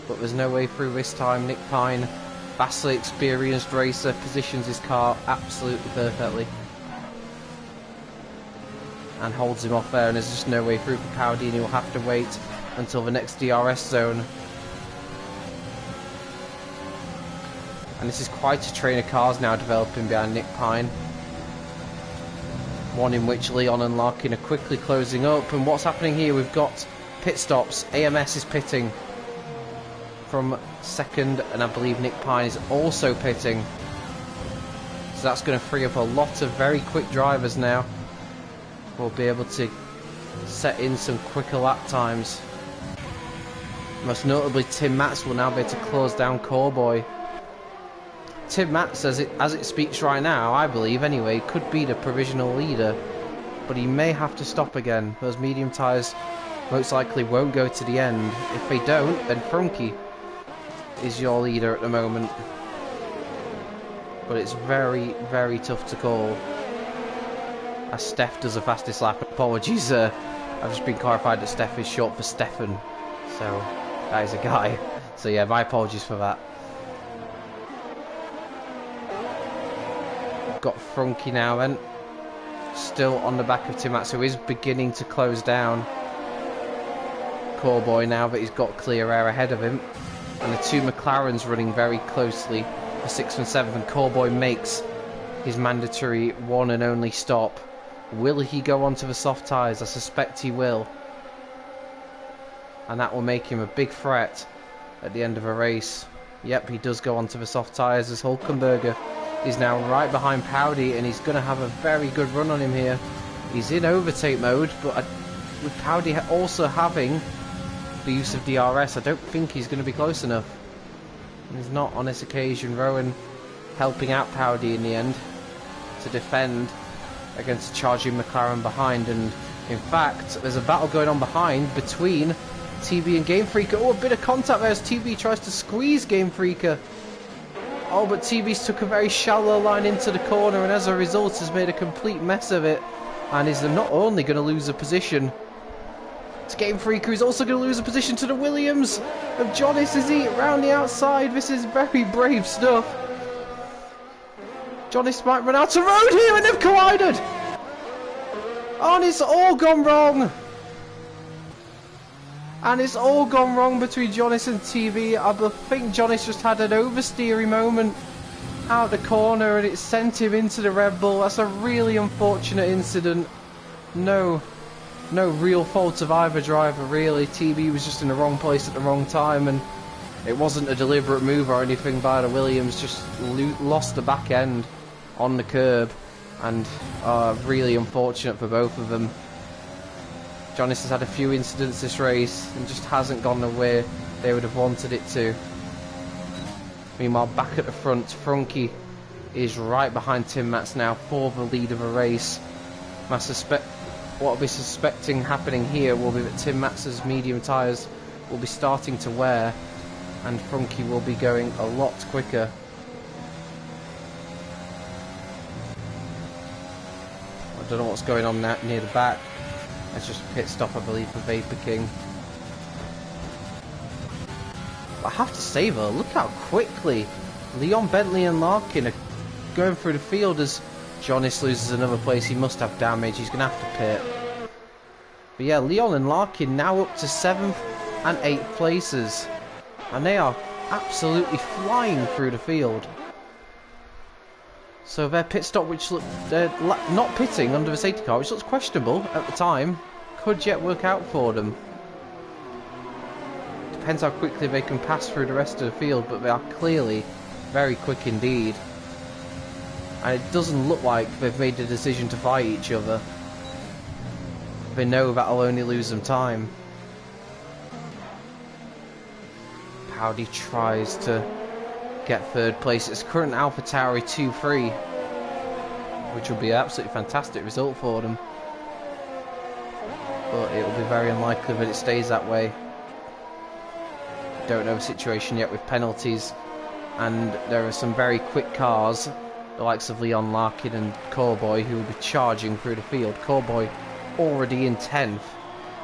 But there's no way through this time. Nick Pine, vastly experienced racer, positions his car absolutely perfectly and holds him off there, and there's just no way through for Powdy, and he'll have to wait until the next DRS zone. And this is quite a train of cars now developing behind Nick Pine, one in which Leon and Larkin are quickly closing up. And what's happening here, we've got pit stops. AMS is pitting from second, and I believe Nick Pine is also pitting, so that's going to free up a lot of very quick drivers now. We'll be able to set in some quicker lap times. Most notably, Tim Matz will now be able to close down Callboy. Tim Matz, as it speaks right now, I believe anyway, could be the provisional leader, but he may have to stop again. Those medium tyres most likely won't go to the end. If they don't, then Frunky is your leader at the moment, but it's very tough to call, as Steph does the fastest lap. Apologies, I've just been clarified that Steph is short for Stefan, so that is a guy, so yeah, my apologies for that. Got Frunky now then, still on the back of Tim Matz, who is beginning to close down Callboy now that he's got clear air ahead of him. And the two McLarens running very closely for 6th and 7th, and Callboy makes his mandatory one and only stop. Will he go onto the soft tyres? I suspect he will. And that will make him a big threat at the end of a race. Yep, he does go onto the soft tyres as Hulkenberger is now right behind Powdy, and he's going to have a very good run on him here. He's in overtake mode, but with Powdy also having the use of DRS, I don't think he's going to be close enough. He's not on this occasion. Rowan helping out Powdy in the end to defend against a charging McLaren behind, and in fact there's a battle going on behind between TB and Game Freaker. Oh, a bit of contact there as TB tries to squeeze Game Freaker. Oh, but TB's took a very shallow line into the corner, and as a result has made a complete mess of it, and is not only going to lose a position to Game Freaker, he's also going to lose a position to the Williams of Jonas as he around the outside. This is very brave stuff. Jonas might run out of road here, and they've collided. Oh, and it's all gone wrong. And it's all gone wrong between Jonas and TV. I think Jonas just had an oversteering moment out the corner, and it sent him into the Red Bull. That's a really unfortunate incident. No real fault of either driver, really. TB was just in the wrong place at the wrong time, and it wasn't a deliberate move or anything by the Williams. Just lost the back end on the curb, and really unfortunate for both of them. Jonas has had a few incidents this race and just hasn't gone the way they would have wanted it to. Meanwhile, back at the front, Frankie is right behind Tim Mats now for the lead of a race. What I'll be suspecting happening here will be that Tim Mats's medium tyres will be starting to wear, and Frankie will be going a lot quicker. I don't know what's going on near the back. It's just a pit stop, I believe, for Vapor King. But I have to say though, look how quickly Leon, Bentley and Larkin are going through the field as Jonas loses another place. He must have damage. He's going to have to pit. But yeah, Leon and Larkin now up to 7th and 8th places. And they are absolutely flying through the field. So their pit stop, which they're not pitting under the safety car, which looks questionable at the time, could yet work out for them. Depends how quickly they can pass through the rest of the field, but they are clearly very quick indeed. And it doesn't look like they've made the decision to fight each other. They know that'll only lose them time. Powdy tries to get 3rd place. It's current AlphaTauri 2-3, which will be an absolutely fantastic result for them. But it will be very unlikely that it stays that way. Don't know the situation yet with penalties, and there are some very quick cars, the likes of Leon, Larkin and Corboy, who will be charging through the field. Corboy already in 10th,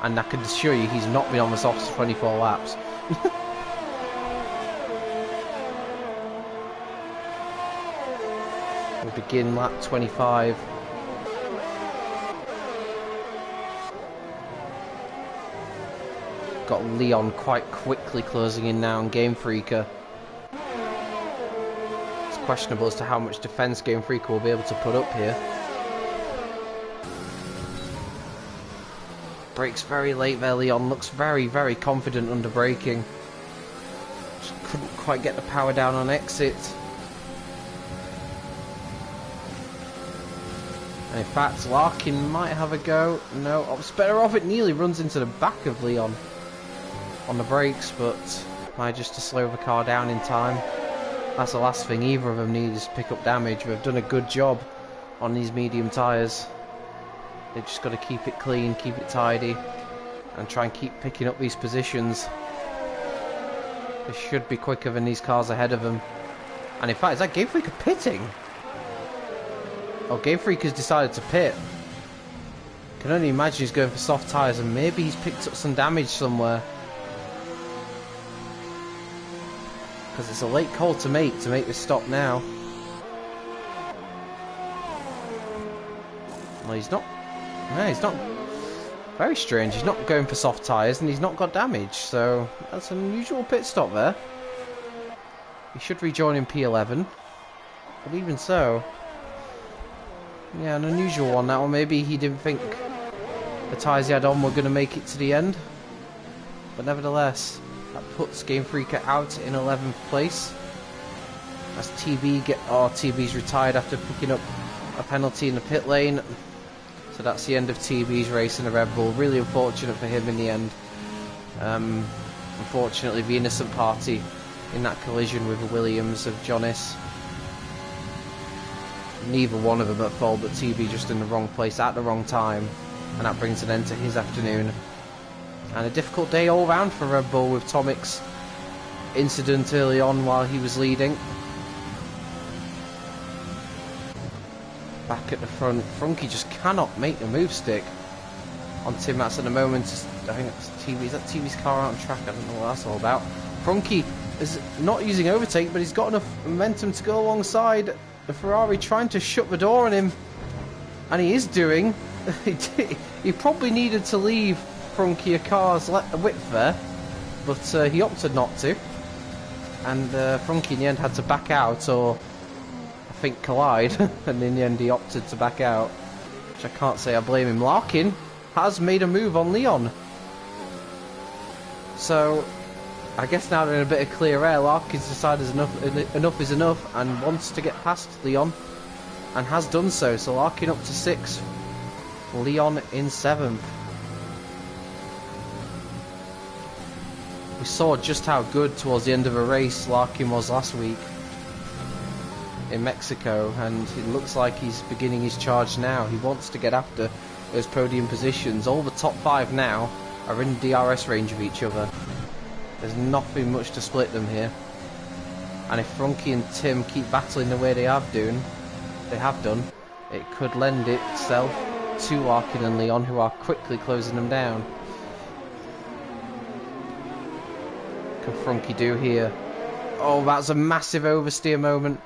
and I can assure you he's not been on the softs for 24 laps. We begin lap 25. Got Leon quite quickly closing in now on Game Freaker. It's questionable as to how much defence Game Freaker will be able to put up here. Brakes very late there, Leon. Looks very, very confident under braking. Just couldn't quite get the power down on exit. And in fact, Larkin might have a go. No, it's better off. It nearly runs into the back of Leon on the brakes, but might just to slow the car down in time. That's the last thing either of them need, is to pick up damage. They've done a good job on these medium tyres. They've just got to keep it clean, keep it tidy, and try and keep picking up these positions. They should be quicker than these cars ahead of them. And in fact, is that Game Freaker pitting? Oh, Game Freaker's decided to pit. Can only imagine he's going for soft tyres, and maybe he's picked up some damage somewhere. Because it's a late call to make this stop now. Well, he's not. No, he's not. Very strange. He's not going for soft tyres, and he's not got damage. So that's an unusual pit stop there. He should rejoin in P11. But even so, yeah, an unusual one, that one. Maybe he didn't think the tyres he had on were going to make it to the end. But nevertheless, that puts Game Freaker out in 11th place. as TB's retired after picking up a penalty in the pit lane. So that's the end of TB's race in the Red Bull. Really unfortunate for him in the end. Unfortunately, the innocent party in that collision with the Williams of Jonas. Neither one of them at fault, but TB just in the wrong place at the wrong time. And that brings an end to his afternoon. And a difficult day all round for Red Bull with Tomic's incident early on while he was leading. Back at the front, Frankie just cannot make the move stick on Tim Mats at the moment. I think it's TV. Is that TV's car out on track? I don't know what that's all about. Frankie is not using overtake, but he's got enough momentum to go alongside the Ferrari, trying to shut the door on him, and he is doing. He probably needed to leave Frankie a car's width there, but he opted not to, and Frankie in the end had to back out, or I think collide, and in the end he opted to back out, which I can't say I blame him. Larkin has made a move on Leon, so I guess now they're in a bit of clear air. Larkin's decided enough is enough and wants to get past Leon, and has done so. So Larkin up to 6th, Leon in 7th. We saw just how good towards the end of a race Larkin was last week in Mexico, and it looks like he's beginning his charge now. He wants to get after those podium positions. All the top 5 now are in DRS range of each other. There's nothing much to split them here, and if Frankie and Tim keep battling the way they have done, it could lend itself to Larkin and Leon, who are quickly closing them down. What can Frankie do here? Oh, that's a massive oversteer moment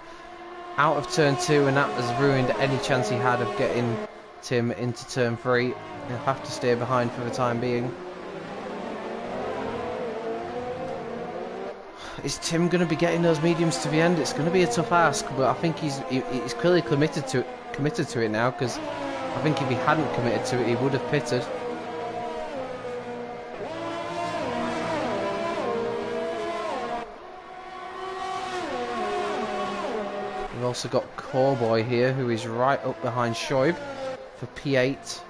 out of turn 2, and that has ruined any chance he had of getting Tim into turn 3. He'll have to stay behind for the time being. Is Tim going to be getting those mediums to the end? It's going to be a tough ask, but I think he's clearly committed to it now, because I think if he hadn't committed to it, he would have pitted. We've also got Cowboy here, who is right up behind Shoaib for P8,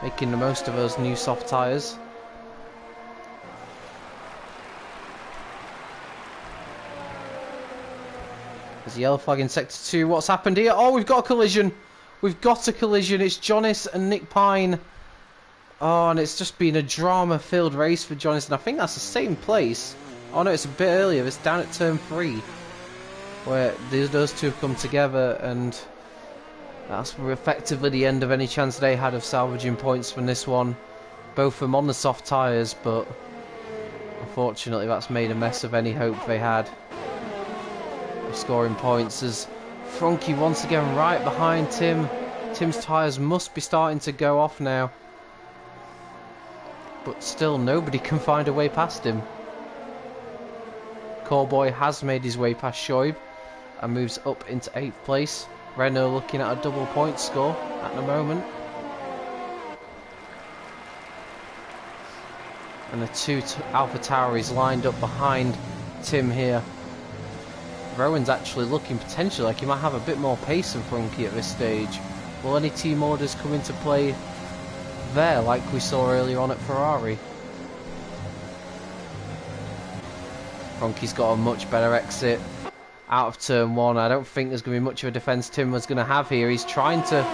making the most of those new soft tyres. There's a yellow flag in sector 2. What's happened here? Oh, we've got a collision. We've got a collision. It's Jonas and Nick Pine. Oh, and it's just been a drama-filled race for Jonas, and I think that's the same place. Oh no, it's a bit earlier. It's down at turn 3, where those two have come together, and that's effectively the end of any chance they had of salvaging points from this one. Both of them on the soft tyres, but unfortunately that's made a mess of any hope they had of scoring points, as Frankie once again right behind Tim. Tim's tyres must be starting to go off now, but still nobody can find a way past him. Cowboy has made his way past Shoaib and moves up into 8th place. Renault looking at a double point score at the moment. And the two Alpha Tauris lined up behind Tim here. Rowan's actually looking potentially like he might have a bit more pace than Frankie at this stage. Will any team orders come into play there like we saw earlier on at Ferrari? Frankie's got a much better exit out of turn 1. I don't think there's going to be much of a defence Tim was going to have here. He's trying to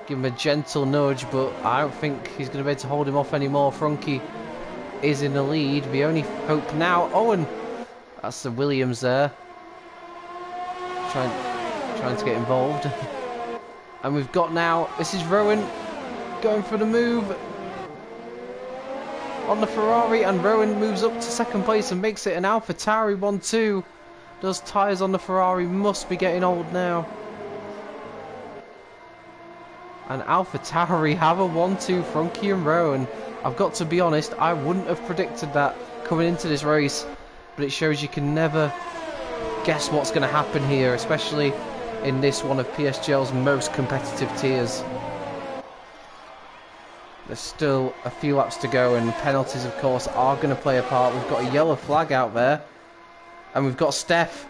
give him a gentle nudge, but I don't think he's going to be able to hold him off anymore. Frankie is in the lead. The only hope now... Oh, and that's the Williams there. Trying to get involved. And we've got now... This is Rowan going for the move on the Ferrari, and Rowan moves up to 2nd place and makes it an Alpha Tauri 1-2. Those tyres on the Ferrari must be getting old now. And Alpha Tauri have a 1-2, Frankie and Rowan. I've got to be honest, I wouldn't have predicted that coming into this race, but it shows you can never guess what's going to happen here, especially in this one of PSGL's most competitive tiers. There's still a few laps to go, and penalties of course are going to play a part. We've got a yellow flag out there, and we've got Steph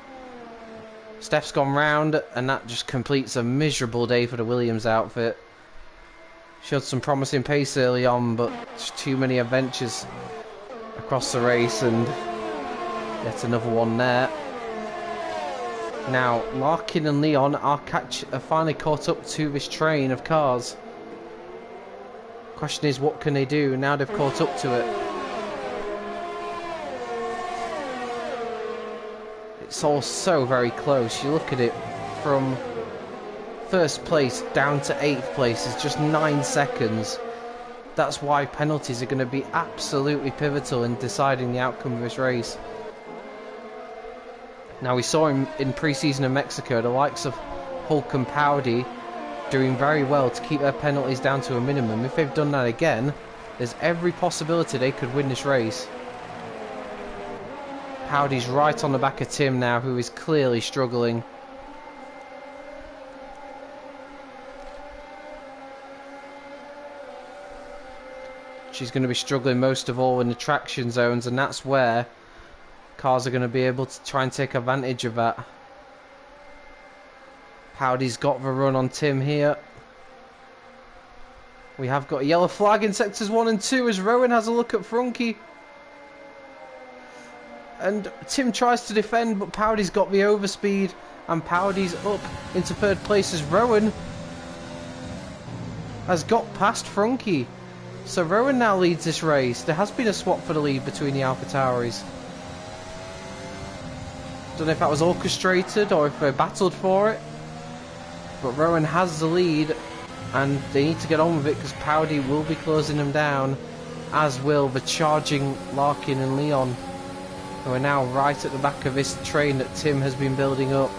Steph's gone round, and that just completes a miserable day for the Williams outfit. Showed some promising pace early on, but just too many adventures across the race, and yet another one there. Now, Larkin and Leon are finally caught up to this train of cars. Question is, what can they do now they've caught up to it? It's all so very close. You look at it from first place down to 8th place is just 9 seconds. That's why penalties are going to be absolutely pivotal in deciding the outcome of this race. Now, we saw in pre-season in Mexico, the likes of Hulk and Powdy doing very well to keep their penalties down to a minimum. If they've done that again, there's every possibility they could win this race. Powdy's right on the back of Tim now, who is clearly struggling. She's going to be struggling most of all in the traction zones, and that's where cars are going to be able to try and take advantage of that. Powdy's got the run on Tim here. We have got a yellow flag in sectors 1 and 2 as Rowan has a look at Frunke. And Tim tries to defend, but Powdy's got the overspeed, and Powdy's up into 3rd place as Rowan has got past Frunke. So Rowan now leads this race. There has been a swap for the lead between the AlphaTauris. Don't know if that was orchestrated or if they battled for it, but Rowan has the lead, and they need to get on with it because Powdy will be closing them down, as will the charging Larkin and Leon, who are now right at the back of this train that Tim has been building up.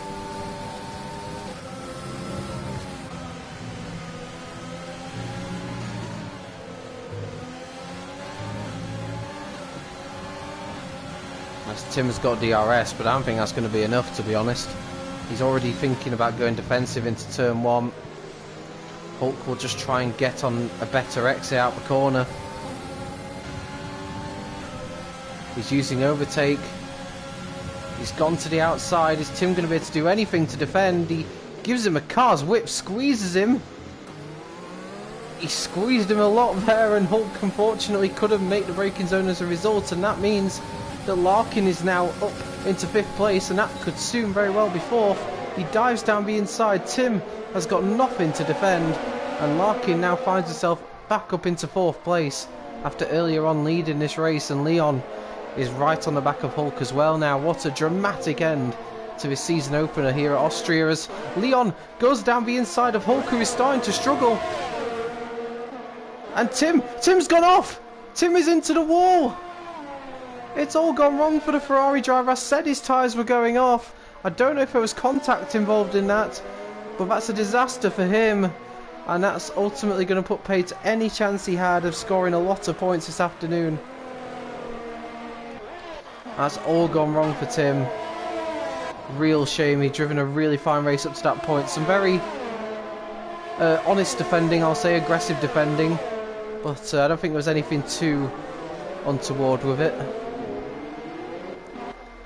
Tim has got DRS, but I don't think that's going to be enough, to be honest. He's already thinking about going defensive into turn 1. Hulk will just try and get on a better exit out the corner. He's using overtake. He's gone to the outside. Is Tim going to be able to do anything to defend? He gives him a car's whip, squeezes him. He squeezed him a lot there, and Hulk unfortunately couldn't make the braking zone as a result, and that means that Larkin is now up into 5th place, and that could soon very well be 4th. He dives down the inside. Tim has got nothing to defend, and Larkin now finds himself back up into 4th place after earlier on leading this race, and Leon is right on the back of Hulk as well now. What a dramatic end to his season opener here at Austria as Leon goes down the inside of Hulk, who is starting to struggle. And Tim's gone off! Tim is into the wall! It's all gone wrong for the Ferrari driver. I said his tyres were going off. I don't know if there was contact involved in that, but that's a disaster for him. And that's ultimately going to put paid to any chance he had of scoring a lot of points this afternoon. That's all gone wrong for Tim. Real shame. He'd driven a really fine race up to that point. Some very honest defending, I'll say, aggressive defending. But I don't think there was anything too untoward with it.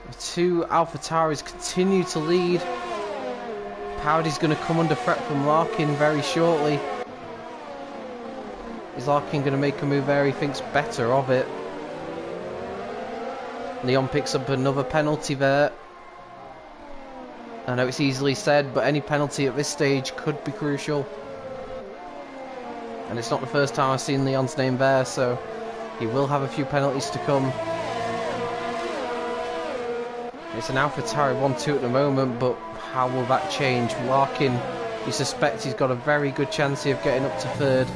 The 2 AlphaTauris continue to lead. Powdy's going to come under threat from Larkin very shortly. Is Larkin going to make a move there? He thinks better of it. Leon picks up another penalty there. I know it's easily said, but any penalty at this stage could be crucial. And it's not the first time I've seen Leon's name there, so he will have a few penalties to come. It's an AlphaTauri 1-2 at the moment, but how will that change? Larkin, you suspect he's got a very good chance here of getting up to 3rd.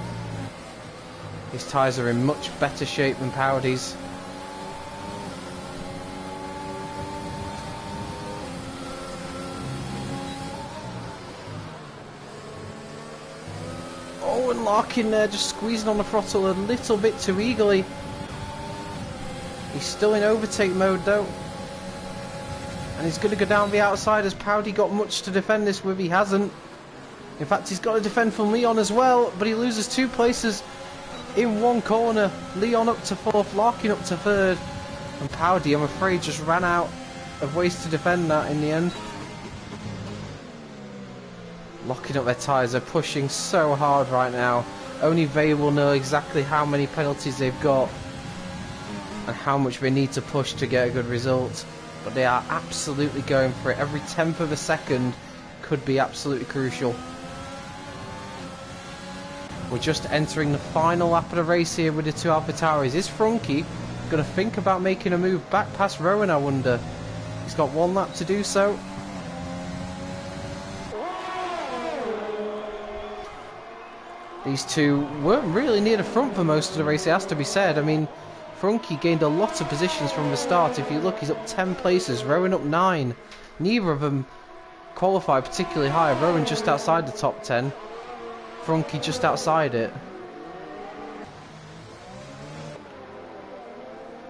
His tyres are in much better shape than Powdy's. Oh, and Larkin there just squeezing on the throttle a little bit too eagerly. He's still in overtake mode though. And he's going to go down the outside. Has Powdy got much to defend this with? He hasn't. In fact, he's got to defend from Leon as well, but he loses 2 places in one corner. Leon up to 4th, Larkin up to 3rd. And Powdy, I'm afraid, just ran out of ways to defend that in the end. locking up their tyres. They're pushing so hard right now. Only they will know exactly how many penalties they've got and how much they need to push to get a good result. But they are absolutely going for it. Every tenth of a second could be absolutely crucial. We're just entering the final lap of the race here with the two AlphaTauris. Is Frankie going to think about making a move back past Rowan, I wonder? He's got one lap to do so. These two weren't really near the front for most of the race, it has to be said. I mean, Frankie gained a lot of positions from the start. If you look, he's up 10 places, Rowan up 9. Neither of them qualified particularly high. Rowan just outside the top 10. Frankie just outside it.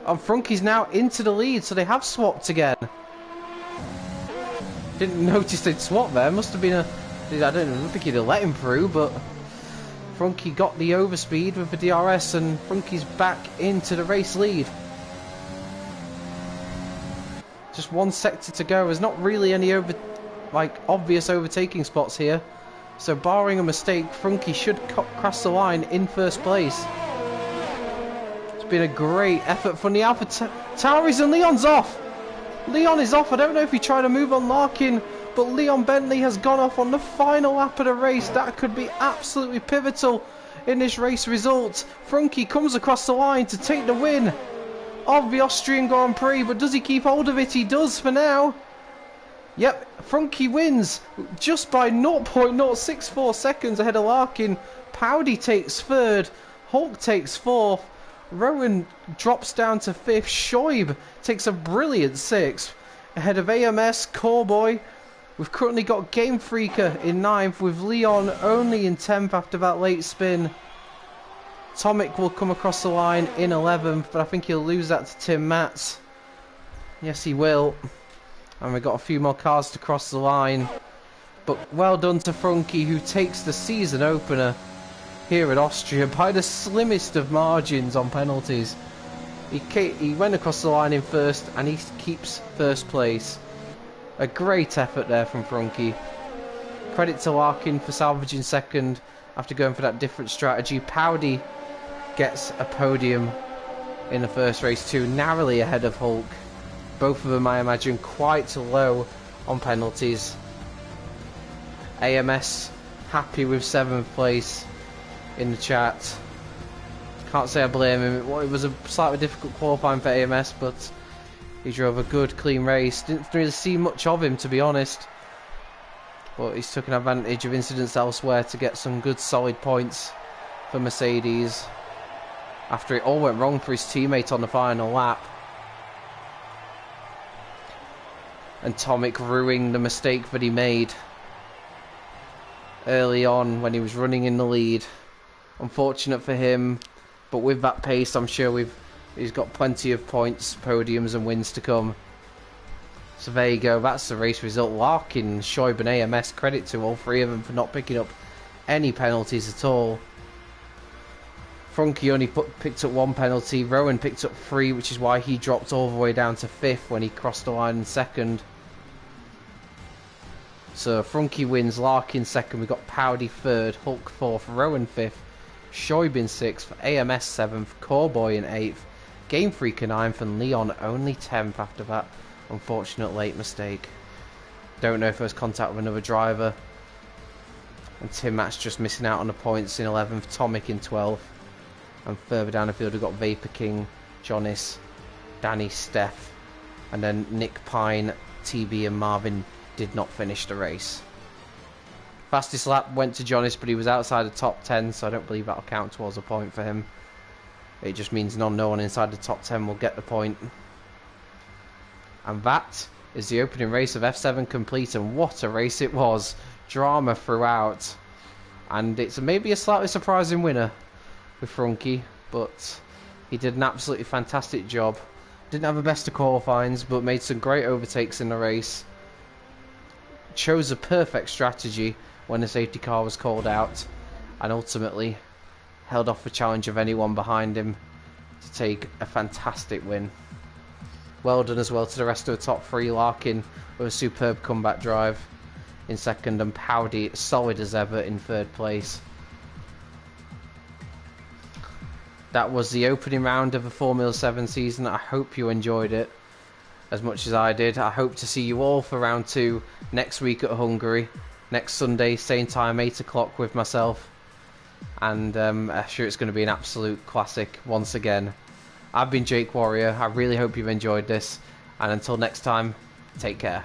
And Frankie's now into the lead, so they have swapped again. Didn't notice they'd swapped there. Must have been a... I don't think he'd have let him through, but... Frankie got the overspeed with the DRS, and Frankie's back into the race lead. Just one sector to go. There's not really any obvious overtaking spots here. So barring a mistake, Frankie should cross the line in first place. It's been a great effort from the AlphaTauris, and Leon's off. Leon is off. I don't know if he tried to move on Larkin, but Leon Bentley has gone off on the final lap of the race. That could be absolutely pivotal in this race result. Frankie comes across the line to take the win of the Austrian Grand Prix, but does he keep hold of it? He does for now. Yep, Frankie wins just by 0.064 seconds ahead of Larkin. Powdy takes third, Hulk takes fourth, Rowan drops down to fifth, Shoib takes a brilliant sixth ahead of AMS, Cowboy. We've currently got Game Freaker in 9th, with Leon only in 10th after that late spin. Tomic will come across the line in 11th, but I think he'll lose that to Tim Matz. Yes, he will. And we've got a few more cars to cross the line. But well done to Frankie, who takes the season opener here at Austria by the slimmest of margins on penalties. He went across the line in first, and he keeps first place. A great effort there from Frankie. Credit to Larkin for salvaging second after going for that different strategy. Powdy gets a podium in the first race too, narrowly ahead of Hulk. Both of them, I imagine, quite low on penalties. AMS happy with 7th place in the chat. Can't say I blame him. It was a slightly difficult qualifying for AMS, but he drove a good, clean race. Didn't really see much of him, to be honest. But he's taken advantage of incidents elsewhere to get some good, solid points for Mercedes. After it all went wrong for his teammate on the final lap. And Tomic ruining the mistake that he made early on when he was running in the lead. Unfortunate for him, but with that pace, I'm sure he's got plenty of points, podiums and wins to come. So there you go, that's the race result. Larkin, Shoib and AMS, credit to all three of them for not picking up any penalties at all. Frankie only picked up one penalty, Rowan picked up 3, which is why he dropped all the way down to 5th when he crossed the line in second. So Frankie wins, Larkin second, we've got Powdy third, Hulk 4th, Rowan 5th, Shoib in 6th, AMS 7th, Cowboy in 8th, Game Freak in 9th, and Leon only 10th after that unfortunate late mistake. Don't know if there was contact with another driver. And Tim Match just missing out on the points in 11th, Tomic in 12th. And further down the field we've got Vapor King, Jonas, Danny, Steph, and then Nick Pine, TB and Marvin did not finish the race. Fastest lap went to Jonas, but he was outside the top 10, so I don't believe that'll count towards a point for him. It just means no one inside the top 10 will get the point. And that is the opening race of F7 complete, and what a race it was. Drama throughout. And it's maybe a slightly surprising winner with Frankie, but he did an absolutely fantastic job. Didn't have the best of qualifyings, but made some great overtakes in the race. Chose a perfect strategy when the safety car was called out, and ultimately held off the challenge of anyone behind him to take a fantastic win. Well done as well to the rest of the top 3. Larkin with a superb comeback drive. in second, and Powdy solid as ever in third place. That was the opening round of the Formula 7 season. I hope you enjoyed it as much as I did. I hope to see you all for round 2 next week at Hungary. Next Sunday, same time, 8 o'clock with myself. And I'm sure it's going to be an absolute classic once again. I've been Jake Warrior. I really hope you've enjoyed this. And until next time, take care.